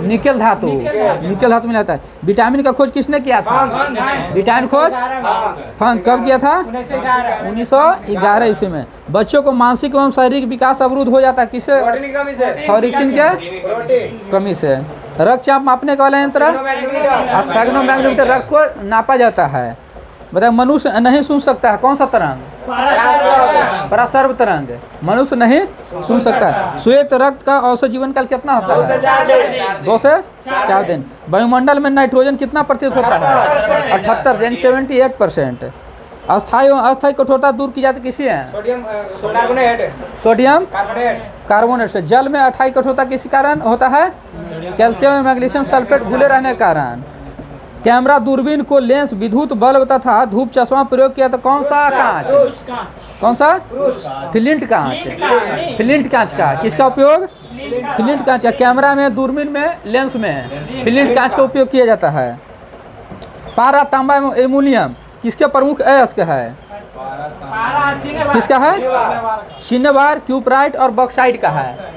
निकेल धातु। निकेल धातु मिलाता है। विटामिन का खोज किसने किया था? विटामिन खोज फंक कब किया था? 1911 ईस्वी में। बच्चों को मानसिक एवं शारीरिक विकास अवरुद्ध हो जाता है किसे? थॉयरिक्सिन के कमी से। रक्तचाप मापने वाला यंत्र स्फेग्नोमैग्नेटोमीटर। रक्त को नापा जाता है। बताए मनुष्य नहीं सुन सकता है कौन सा तरंग? परासर्व तरंग। मनुष्य नहीं सुन सकता है। श्वेत रक्त का औसत जीवन काल कितना होता है? 2 से 4 दिन। वायुमंडल में नाइट्रोजन कितना प्रतिशत होता है? 78 यानी 78%। अस्थायी एवं अस्थायी कठोरता दूर की जाती किसी है? सोडियम कार्बोनेट से। जल में अस्थायी कठोरता किसी कारण होता है? कैल्शियम एवं मैग्नीशियम सल्फेट घुले रहने के कारण। कैमरा दूरबीन को लेंस विद्युत बल्ब तथा धूप चश्मा प्रयोग किया तो कौन सा कांच? कौन सा? फ्लिंट कांच। फ्लिंट कांच का किसका उपयोग? फ्लिंट कांच का। कैमरा में, दूरबीन में, लेंस में फ्लिंट कांच का उपयोग किया जाता है। पारा, तांबा एवं एल्युमिनियम किसके प्रमुख अयस्क है? किसका है? शिन्नेवार, क्यूपराइट और बॉक्साइट का है।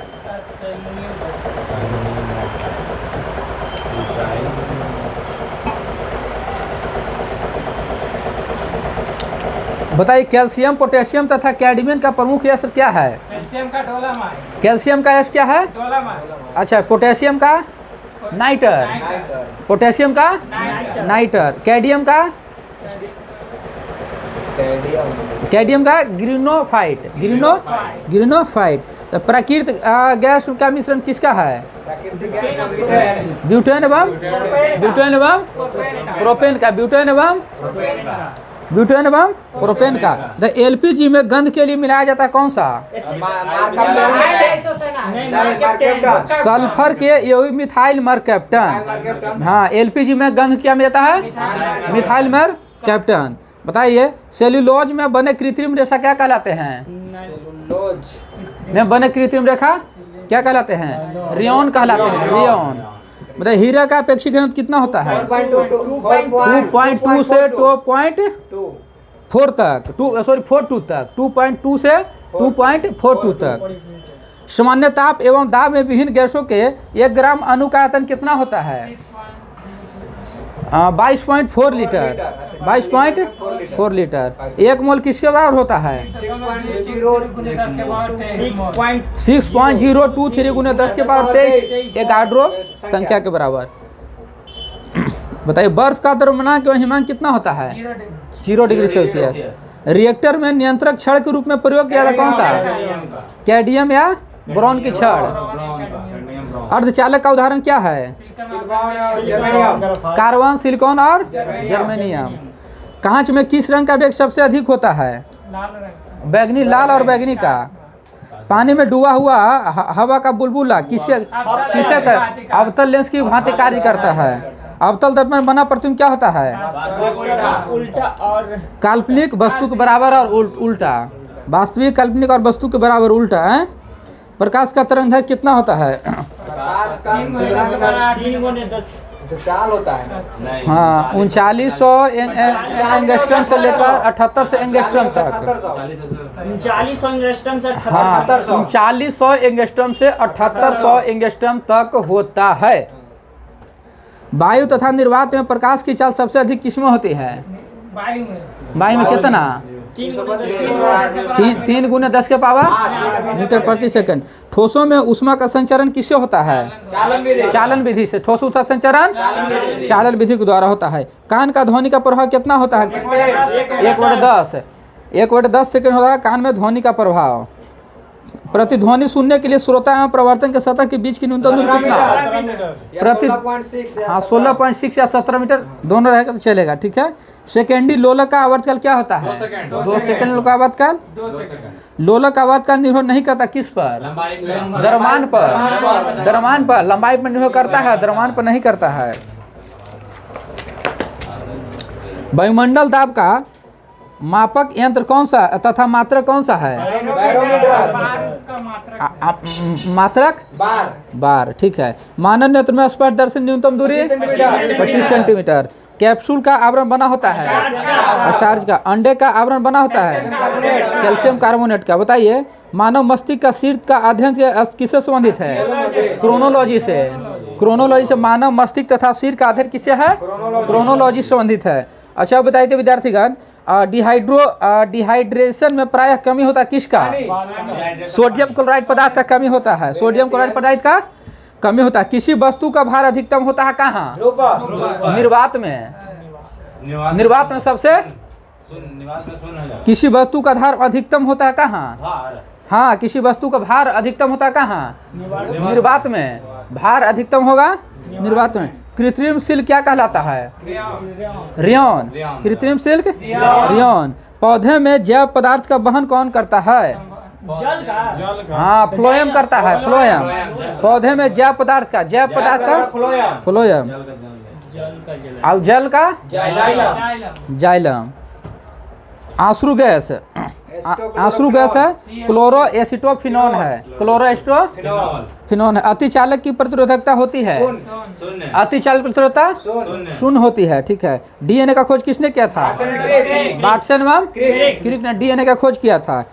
बताइए कैल्शियम, पोटेशियम तथा कैडमियम का प्रमुख यस्त्र क्या है? कैल्शियम का डोलामाइट। कैल्शियम का यस्त्र क्या है? डोलामाइट। अच्छा, पोटेशियम का नाइटर। पोटेशियम का नाइटर। कैडमियम का कैडमियम का ग्रीनोफाइट। ग्रीनोफाइट। तो प्राकृतिक गैस का मिश्रण किसका है? ब्यूटेन एवं प्रोपेन का। ब्यूटेन एवं प्रोपेन का। द एलपीजी में गंध के लिए मिलाया जाता है कौन सा? सल्फर के यही मिथाइल मरकैप्टन। हाँ, एलपीजी में गंध क्या मिलाता है? Methyl mercaptan. बताइए सेल्यूलोज में बने कृत्रिम रेशा क्या कहलाते हैं? में बने कृत्रिम रेखा क्या कहलाते हैं? रेयॉन कहलाते हैं। रेयॉन। मतलब हीरा का अपेक्षित घनत्व कितना होता है? 2.2 से 2.4 तक। 42 तक। 2.2 से 2.42 तक। सामान्य ताप एवं दाब में विभिन्न गैसों के 1 ग्राम अणु का आयतन कितना होता है? 22.4 लीटर। 22.4 लीटर। 1 मोल किसके बराबर होता है? 6.023 गुने 10 के पावर 23 एगाड्रो संख्या के बराबर। बताइए बर्फ का द्रव्यमान एवं हिमांक कितना होता है? 0 डिग्री सेल्सियस। रिएक्टर में नियंत्रक छड़ के रूप में प्रयोग किया जाता कौन सा? कैडमियम या बोरॉन की छड़। अर्धचालक का उदाहरण क्या है? कार्बन, सिलिकॉन और जर्मेनियम। कांच में किस रंग का वेग सबसे अधिक होता है? बैगनी, लाल और बैगनी का। पानी में डूबा हुआ हवा का बुलबुला किसे अवतल लेंस की भांति कार्य करता है। अवतल दर्पण बना प्रतिबिंब क्या होता है? उल्टा और काल्पनिक वस्तु के बराबर और उल्टा। वास्तविक, काल्पनिक और वस्तु के बराबर उल्टा है। प्रकाश का तरंग है कितना होता है? 3 गुने 10 चाल होता है। हाँ, 3900 एंगस्ट्रम से लेकर 7800 एंगस्ट्रम तक। 3900 एंगस्ट्रम से हाँ, 3900 एंगस्ट्रम से 7800 एंगस्ट्रम तक होता है। वायु तथा निर्वात में प्रकाश की चाल सबसे अधिक किसमें होती है? वायु में कितना? 3 गुने 10 के पावर मीटर प्रति सेकंड। ठोसों में ऊष्मा का संचरण किससे होता है? चालन विधि से। ठोस ऊष्मा संचरण चालन विधि के द्वारा होता है। कान का ध्वनि का प्रभाव कितना होता है? 1/10 सेकंड होता है कान में ध्वनि का प्रभाव। प्रतिध्वनि सुनने के लिए श्रोता एवं प्रवर्तन के सतह के बीच की न्यूनतम दूरी कितना? प्रति 16.6 हाँ 16.6 या 17 मीटर दोनों रहेगा तो चलेगा, ठीक है। सेकेंडी लोलक का आवर्तकाल क्या होता है? 2 सेकंड लोलक का आवर्तकाल। 2 सेकंड। लोलक का आवर्तकाल निर्भर नहीं करता किस पर? लंबाई पे। द्रव्यमान पर। द्रव्यमान पर, लंबाई पर निर्भर करता है, द्रव्यमान पर नहीं करता है। वायुमंडल दाब का मापक यंत्र कौन सा तथा मात्रक कौन सा है? मात्रक बार, ठीक है। मानव नेत्र में स्पर्श दर्शन न्यूनतम दूरी 25 सेंटीमीटर। कैप्सूल का आवरण बना होता है स्टार्च का। अंडे का आवरण बना होता है कैल्शियम कार्बोनेट का। बताइए मानव मस्तिष्क का शीर्ष का अध्ययन किससे संबंधित है? क्रोनोलॉजी से। क्रोनोलॉजी से मानव मस्तिष्क तथा शीर्ष का अध्ययन किससे है? क्रोनोलॉजी से संबंधित है। अच्छा बताइए तो विद्यार्थीगण, डिहाइड्रेशन में प्रायः कमी होता है किसका? सोडियम क्लोराइड पदार्थ का कमी होता है। सोडियम क्लोराइड पदार्थ का कमी होता है। किसी वस्तु का भार अधिकतम होता है कहाँ? निर्वात में। निर्वात में सबसे किसी वस्तु का भार अधिकतम होता है कहाँ? हाँ, किसी वस्तु का भार अधिकतम होता है कहाँ? निर्वात में। भार अधिकतम होगा निर्वात में। कृत्रिम सिल्क क्या कहलाता है? रेयॉन। कृत्रिम सिल्क रेयॉन। पौधे में जैव पदार्थ का वहन कौन करता है? जल का। हाँ, फ्लोएम करता है। फ्लोएम। पौधे में जैव पदार्थ का फ्लोएम। और जल का जाइलम। आंसू गैस है क्लोरो एसिटोफिनोन है। क्लोरो एसिटोफिनोन है। अतिचालक की प्रतिरोधकता होती है? अतिचालक प्रतिरोधकता शून्य होती है, ठीक है। डीएनए का खोज किसने किया था? वाटसन एवं क्रिक ने डीएनए का खोज किया था।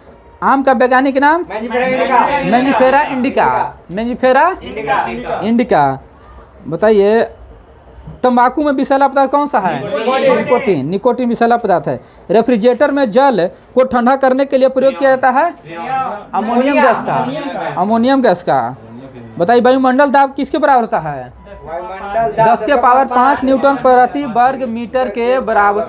आम का वैज्ञानिक नाम? मैंजिफेरा इंडिका। मैंजिफेरा इंडिका। बताइए तंबाकू में विषैला पदार्थ कौन सा है? निकोटीन। निकोटीन विषैला पदार्थ है। रेफ्रिजरेटर में जल को ठंडा करने के लिए प्रयोग किया जाता है अमोनियम गैस का। अमोनियम गैस का। बताइए वायुमंडल दाब किसके बराबर होता है? 10 के पावर 5 न्यूटन प्रति वर्ग मीटर के बराबर,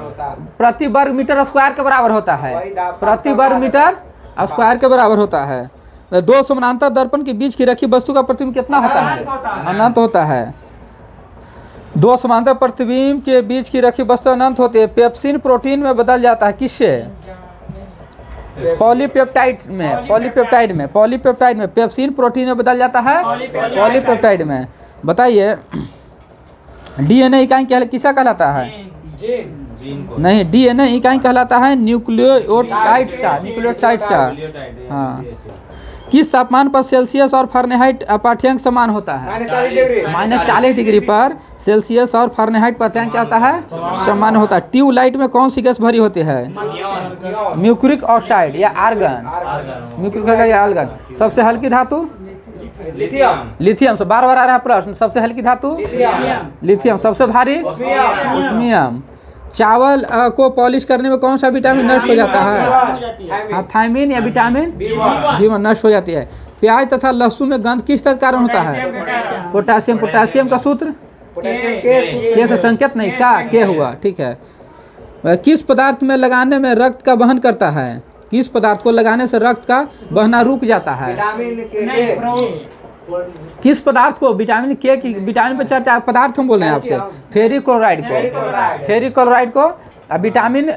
प्रति वर्ग मीटर स्क्वायर के बराबर होता है। प्रति वर्ग मीटर स्क्वायर के बराबर होता है। 2 समानांतर दर्पण के बीच की रखी वस्तु का प्रतिबिंब कितना होता है? अनंत होता है। 2 समांतर प्रतिबिंब के बीच की रखी वस्तु अनंत होती है। पेप्सिन प्रोटीन में बदल जाता है किससे? पॉलीपेप्टाइड में पेप्सिन प्रोटीन में बदल जाता है पॉलीपेप्टाइड में। बताइए डीएनए इकाई किसा कहलाता है? नहीं, डीएनए इकाई कहलाता है न्यूक्लियोटाइड्स का। हाँ। किस तापमान पर सेल्सियस और फ़ारेनहाइट पाठ्यांक समान होता है? -40 डिग्री पर सेल्सियस और फ़ारेनहाइट पाठ्यांक क्या होता है? समान होता है। ट्यूबलाइट में कौन सी गैस भरी होती है? म्यूक्रिक ऑक्साइड या आर्गन। म्यूक्रिक या आर्गन। सबसे हल्की धातु? लिथियम। से बार आ रहा है प्रश्न। सबसे हल्की धातु? लिथियम। सबसे भारी? ऑस्मियम। चावल को पॉलिश करने में कौन सा विटामिन नष्ट हो जाता है? हाँ, थायमिन या विटामिन बी नष्ट हो जाती है। प्याज तथा लहसुन में गंध किस तरह कारण होता है? पोटासियम। पोटासियम का सूत्र के से संकेत नहीं, इसका के हुआ, ठीक है। किस पदार्थ में लगाने में रक्त का वहन करता है? किस पदार्थ को लगाने से रक्त का बहना रुक जाता है? किस पदार्थ को? विटामिन के की विटामिन पर चर्चा पदार्थ हम बोल रहे हैं आपसे। फेरिक्लोराइड को विटामिन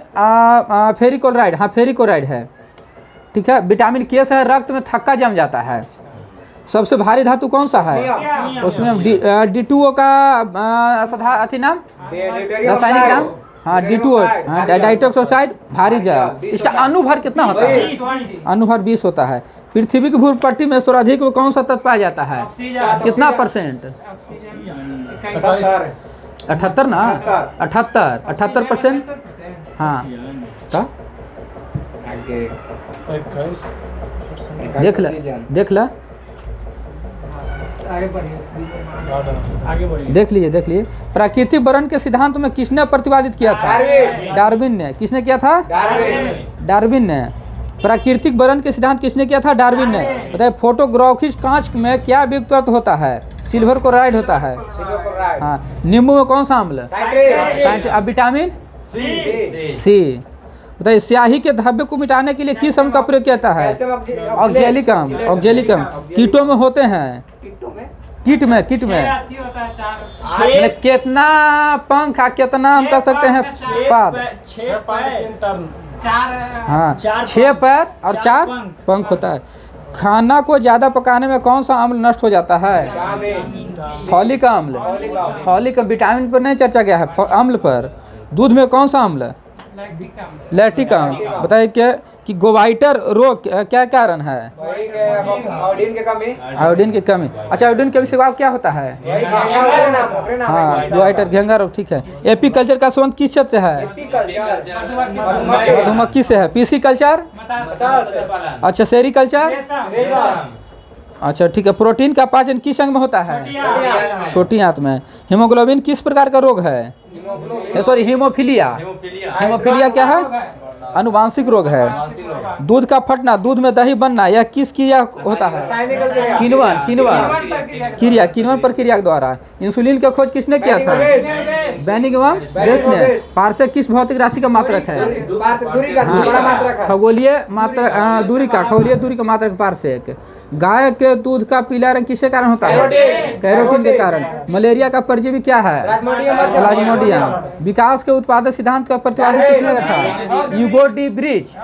फेरिक्लोराइड। हाँ, फेरिक्लोराइड है, ठीक है। विटामिन के से रक्त में थक्का जम जाता है। सबसे भारी धातु कौन सा है? उसमें D2O का अथी नाम, रासायनिक नाम? हाँ, D2O। हाँ, डाइटॉक्स ऑक्साइड भारी जल। इसका अणुभार कितना होता है? अणुभार 20 होता है। पृथ्वी की भूपट्टी में सर्वाधिक में कौन सा तत्व पाया जाता है? कितना परसेंट? 78 ना? 78%। हाँ, देख ला देख लीजिए। प्राकृतिक वर्ण के सिद्धांत में किसने प्रतिपादित किया था? डार्विन ने। किसने किया था? डार्विन ने। प्राकृतिक वर्ण के सिद्धांत किसने किया था? डार्विन ने। बताइए फोटोग्राफिक कांच में क्या वियुक्त तत्व होता है? सिल्वर क्लोराइड होता है। हाँ। नींबू में कौन सा अम्ल? अब विटामिन सी। बताइए स्याही के धब्बे को मिटाने के लिए किस अम्ल का प्रयोग किया जाता है? कैल्शियम ऑक्जेलिक अम्ल। ऑक्जेलिक अम्ल कीटों में होते हैं। किट्टू में कीट में मतलब कितना पंख कितना हम कह सकते हैं पाद? 6 पैर हाँ, चार 6 पैर और 4 पंख। पंख होता है। खाना को ज़्यादा पकाने में कौन सा अम्ल नष्ट हो जाता है? फॉलिक अम्ल। फॉलिक विटामिन पर नहीं चर्चा गया है, अम्ल पर। दूध में कौन सा अम्ल? लैक्टिक अम्ल। बताइए कि गोवाइटर रोग क्या कारण है? आयोडीन की कमी। आयोडीन की कमी। अच्छा, आयोडीन की कमी से क्या होता है? हाँ, गोवाइटर घेंगा रोग। ठीक है। एपी कल्चर का संबंध किस क्षेत्र से है? मधुमक्खी से है। PC culture? अच्छा, सेरी कल्चर? अच्छा, ठीक है। प्रोटीन का पाचन किस अंग में होता है? छोटी आंत में। हीमोग्लोबिन किस प्रकार का रोग है? Sorry, haemophilia. हीमोफीलिया क्या है? अनुवांशिक रोग है। दूध का फटना, दूध में दही बनना, यह किस क्रिया होता है? किण्वन प्रक्रिया के द्वारा। इंसुलिन का खोज किसने किया था? बेनिंगम वेस्ट ने। पारसेक किस भौतिक राशि का मात्रक है? खगोलीय मात्रक दूरी का, खगोलीय दूरी का मात्रक पारसेक। गाय के दूध का पीला रंग किसके कारण होता है? कैरोटीन के कारण। मलेरिया का परजीवी क्या है? प्लाज्मोडियम। विकास के उत्पादक सिद्धांत का प्रतिपादन किसने किया था? Hugo de bridge.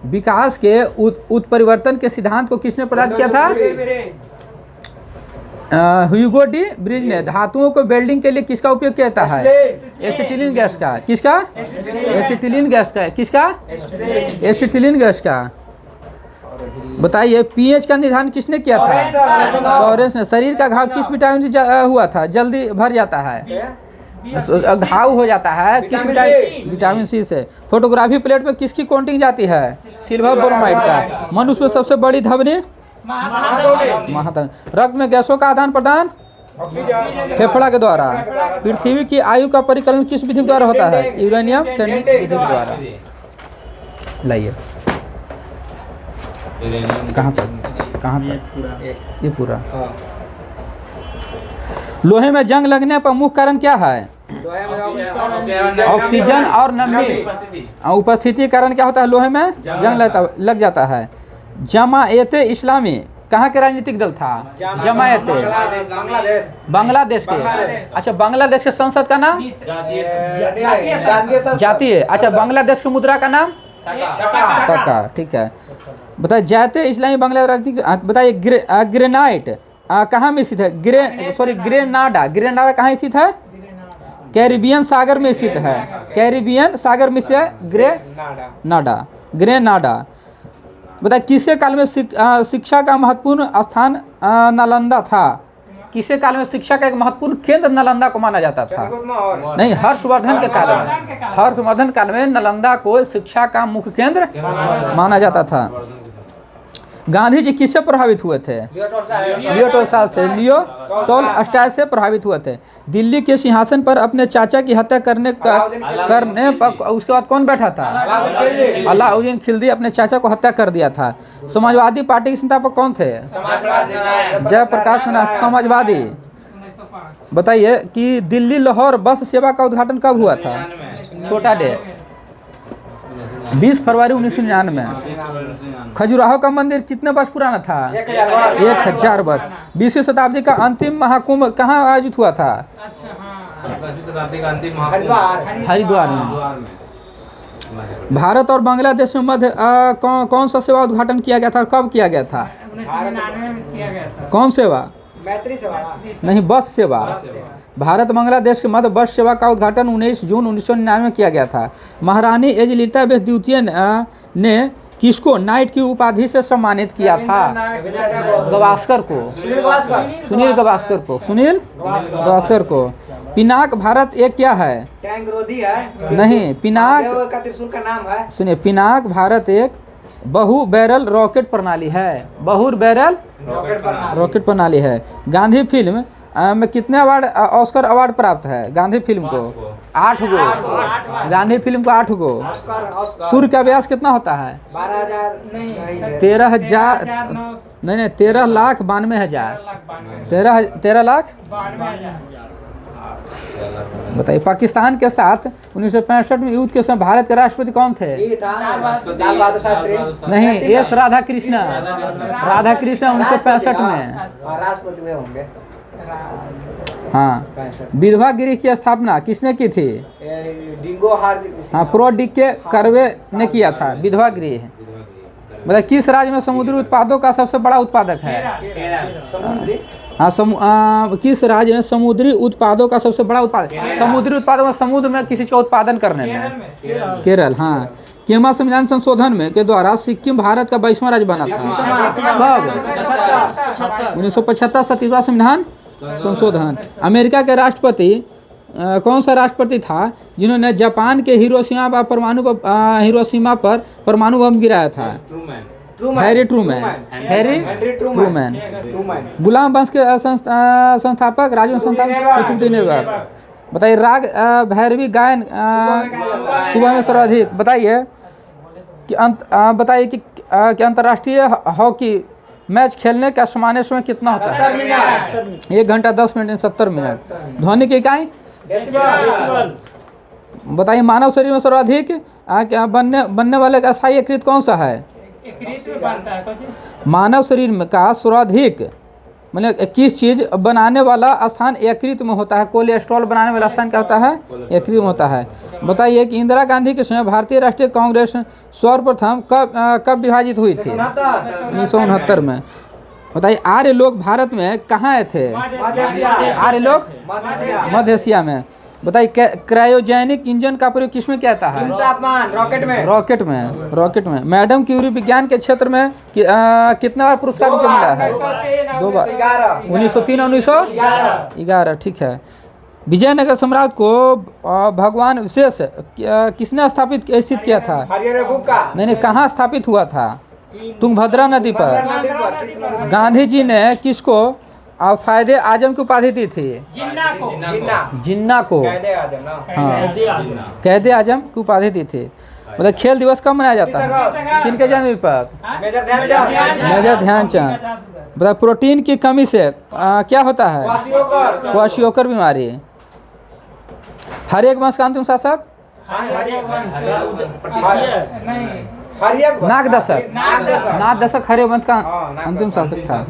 विकास के उत्परिवर्तन के सिद्धांत को किसने प्रदान किया था? ह्यूगो डी ब्रिज ने। धातुओं को वेल्डिंग के लिए किसका उपयोग किया जाता है? एसिटिलीन गैस का। किसका? एसिटिलीन गैस का। किसका? एसिटिलीन गैस का। बताइए पीएच का निर्धारण किसने किया था? सॉरेस ने। शरीर का घाव किस विटामिन से हुआ था? जल्दी भर जाता है, घाव हो जाता है किस विटामिन सी से। फोटोग्राफी प्लेट में किसकी कोटिंग जाती है? सिल्वर ब्रोमाइड का। मनुष्य में सबसे बड़ी धमनी? महाधमनी। रक्त में गैसों का आदान प्रदान फेफड़ा के द्वारा। पृथ्वी की आयु का परिकलन किस विधि के द्वारा होता है? यूरेनियम टर्निंग विधि के द्वारा। लाइए कहाँ तक? ये पूरा। लोहे में जंग लगने पर मुख्य कारण क्या है? ऑक्सीजन और नमी उपस्थिति के कारण क्या होता है? लोहे में जंग लग जाता है। जमायते इस्लामी कहाँ के राजनीतिक दल था? जमायते बांग्लादेश के। अच्छा, बांग्लादेश के संसद का नाम? जातीय। अच्छा, बांग्लादेश की मुद्रा का नाम? टका। ठीक है। बताइए जाते इस्लामी बांग्लादेश। बताइए ग्रेनाइट कहाँ में स्थित है? ग्रेनाडा कहाँ स्थित है? कैरिबियन सागर में स्थित है। कैरिबियन सागर में स्थित है ग्रेनाडा। बताइए किसके काल में शिक्षा का महत्वपूर्ण स्थान नालंदा था? किसके काल में शिक्षा का एक महत्वपूर्ण केंद्र नालंदा को माना जाता था? नहीं, हर्षवर्धन के काल में। हर्षवर्धन काल में नालंदा को शिक्षा का मुख्य केंद्र माना जाता था। गांधी जी किससे प्रभावित हुए थे? लियो टोलस्टॉय से। लियो टोलस्टॉय से प्रभावित हुए थे। दिल्ली के सिंहासन पर अपने चाचा की हत्या करने पर उसके बाद कौन बैठा था? अलाउद्दीन खिलजी अपने चाचा को हत्या कर दिया था। समाजवादी पार्टी के संस्थापक कौन थे? जयप्रकाश नारायण। समाजवादी। बताइए कि दिल्ली लाहौर बस सेवा का उद्घाटन कब हुआ था? छोटा डेट 20 फरवरी 1999। खजुराहो का मंदिर कितने वर्ष पुराना था? 1000 वर्ष। 20वीं शताब्दी का अंतिम महाकुंभ कहाँ आयोजित हुआ था? हरिद्वार में। भारत और बांग्लादेश में मध्य कौन सा सेवा उद्घाटन किया गया था? कब किया गया था? 1999 में किया गया था। कौन सेवा? मैत्री सेवा नहीं, बस सेवा। भारत बांग्लादेश के मध्य बस सेवा का उद्घाटन 19 जून 1999 में किया गया था। महारानी एलिजाबेथ द्वितीय ने किसको नाइट की उपाधि से सम्मानित किया था? गावस्कर को। सुनील गावस्कर को। पिनाक भारत एक क्या है? टैंक रोधी है। नहीं, पिनाक का त्रिशूल का नाम है। सुनिए, पिनाक भारत एक बहु बैरल रॉकेट प्रणाली है। बहु बैरल रॉकेट प्रणाली है। गांधी फिल्म में कितने अवार्ड ऑस्कर अवार्ड प्राप्त है? गांधी फिल्म को 8 गो। गांधी फिल्म को 8 गो। सूर्य का व्यास कितना होता है? 12,000 13,000 नहीं 13,92,000। 13,92,000। बताइए पाकिस्तान के साथ 1965 में युद्ध के समय भारत के राष्ट्रपति कौन थे? ये था लाल बहादुर शास्त्री। नहीं, एस राधा कृष्ण 1965 में। राष्ट्रपति में होंगे। हाँ, विधवा गृह की स्थापना किसने की थी? डिंगो हार्दिक। हाँ, प्रो डी के कर्वे ने किया था विधवा गृह। मतलब किस राज्य में समुद्री उत्पादों का सबसे बड़ा उत्पादक है? समुद्री। हाँ, किस राज्य में समुद्री उत्पादों का सबसे बड़ा उत्पादक? समुद्री उत्पादों में समुद्र में किसी का उत्पादन करने में केरल। हाँ, केमा संविधान संशोधन में के द्वारा सिक्किम भारत का 22वां राज्य बना था। कब? 1975 37वां संविधान संशोधन। अमेरिका के राष्ट्रपति कौन सा राष्ट्रपति था जिन्होंने जापान के हिरोशिमा पर परमाणु बम गिराया था? Harry Trueman. गुलाम वंश के संस्थापक राजवंश संस्थापक कुतुबुद्दीन ऐबक। बताइए राग भैरवी गायन सुबह में सर्वाधिक। बताइए कि अंतर्राष्ट्रीय हॉकी मैच खेलने का सामान्य समय कितना होता है? 1 घंटा 10 मिनट 70 मिनट। ध्वनि की इकाई? बताइए मानव शरीर में सर्वाधिक बनने वाले का अस्थायी यकृत कौन सा है? मानव शरीर में का सर्वाधिक मतलब किस चीज बनाने वाला स्थान यकृत में होता है? कोलेस्ट्रॉल बनाने वाला स्थान क्या होता है? यकृत में होता है। बताइए कि इंदिरा गांधी के समय भारतीय राष्ट्रीय कांग्रेस सर्वप्रथम कब विभाजित हुई थी? 1969 में। बताइए आर्य लोग भारत में कहाँ आए थे? आर्य लोग मध्य एशिया में। बताइए क्रायोजेनिक इंजन का प्रयोग किसमें किया जाता है? तापमान रॉकेट में। मैडम क्यूरी विज्ञान के क्षेत्र में कितना बार पुरस्कार मिला है? 2 बार। 1903 और 1911। ठीक है। विजयनगर साम्राज्य को भगवान विशेष किसने स्थित किया था? नहीं, कहाँ स्थापित हुआ था? तुंगभद्रा नदी पर। गांधी जी ने किसको फायदे आजम की उपाधि दी थी? जिन्ना को। हाँ, कैदे आजम की उपाधि दी थी। मतलब खेल दिवस कब मनाया जाता है? किनके जन्म पर? मेजर ध्यानचंद। मतलब प्रोटीन की कमी से क्या होता है? क्वाशियोकर बीमारी। हर एक वंश का अंतिम शासक? नाग दशक हरे वंश का अंतिम शासक था।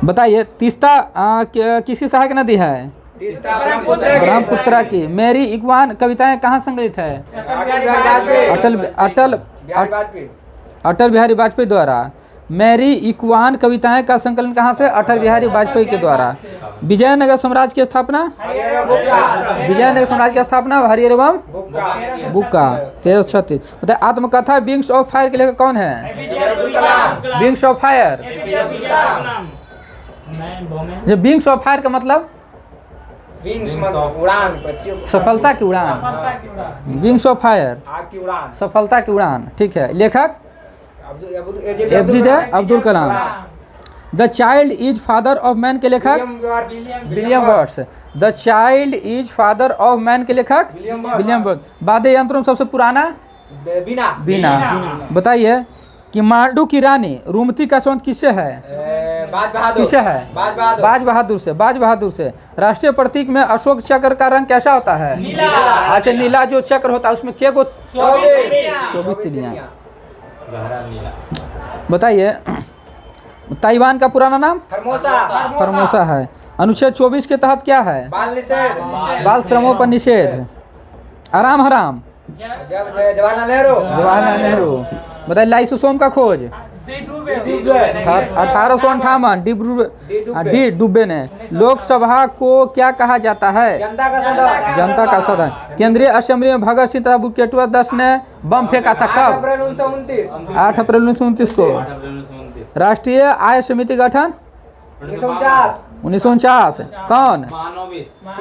बताइए तीस्ता किसी सहायक नदी है? ब्रह्मपुत्र की। मेरी इक्वान कविताएं कहाँ संकलित है? अटल बिहारी वाजपेयी द्वारा। मेरी इक्वान कविताएं का संकलन कहाँ से? अटल बिहारी वाजपेयी के द्वारा। विजयनगर साम्राज्य की स्थापना? हरिहर एवं बुक्का 1336। बताइए आत्मकथा विंग्स ऑफ फायर के लेखक कौन है? Wings of fire. जो विंग्स ऑफ फायर का मतलब उड़ान, सफलता की उड़ान। विंग्स ऑफ फायर सफलता की उड़ान। ठीक है। लेखक APJ Abdul Kalam. The child is father of man के लेखक William words. The child is father of man के लेखक विलियम वर्ड्स। वाद्य यंत्रों में सबसे पुराना? बीना। बताइए कि मांडू की रानी रूमती का संबंध किससे है? किससे है? बाज बहादुर से। राष्ट्रीय प्रतीक में अशोक चक्र का रंग कैसा होता है? अच्छा, नीला जो चक्र होता है उसमें क्या 24 तिलियां। बताइए ताइवान का पुराना नाम? फर्मोसा है। अनुच्छेद 24 के तहत क्या है? बाल श्रमों पर निषेध। आराम हराम? जवाहरलाल नेहरू। बताइए लाइसोसोम का खोज? 1858 डी डुब्बे ने। लोकसभा को क्या कहा जाता है? जनता का सदन। केंद्रीय असेंबली में भगत सिंह तथा बुकेटुआ दस ने बम फेंका था कब? 8 अप्रैल 1929 को। राष्ट्रीय आय समिति गठन 1949। कौन?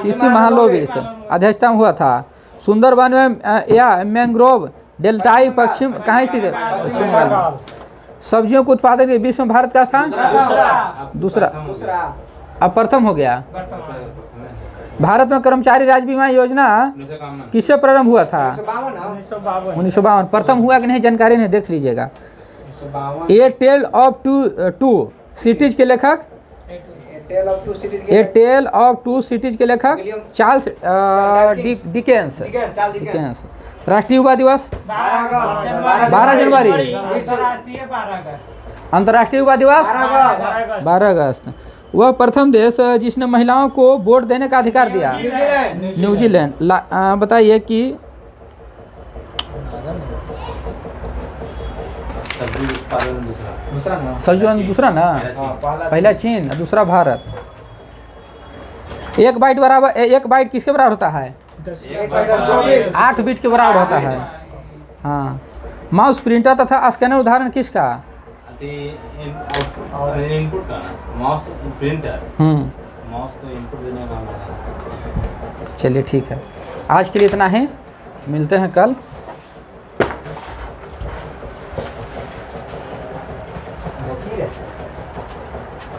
इसी महालोबिस अध्यक्षता में हुआ था। सुंदरबन में या मैंग्रोव डेल्टाई पश्चिम कहाँ थी? पश्चिम बंगाल। सब्जियों के उत्पादन के विश्व में भारत का स्थान? दूसरा। अब प्रथम हो गया। भारत में कर्मचारी राज्य बीमा योजना किससे प्रारंभ हुआ था? 1952। प्रथम हुआ कि नहीं जानकारी नहीं, देख लीजिएगा। A tale of two cities के लेखक tale of two cities a tale of two cities के लेखक William Charles Dickens Charles Dickens. राष्ट्रीय युवा दिवस 12 जनवरी। अंतर्राष्ट्रीय 12 अगस्त। अंतर्राष्ट्रीय युवा दिवस 12 अगस्त। वह प्रथम देश जिसने महिलाओं को वोट देने का अधिकार दिया न्यूजीलैंड। बताइए कि सब्जी उत्पादन दूसरा। दूसरा ना सब्जी दूसरा ना, पहला चीन दूसरा भारत। एक बाइट किसके बराबर होता है? 8 बिट के बराबर होता है। हाँ। माउस प्रिंटर तथा स्कैनर उदाहरण किसका? इनपुट का माउस प्रिंटर। माउस तो इनपुट देने का काम है। चलिए ठीक है, आज के लिए इतना ही, मिलते हैं कल।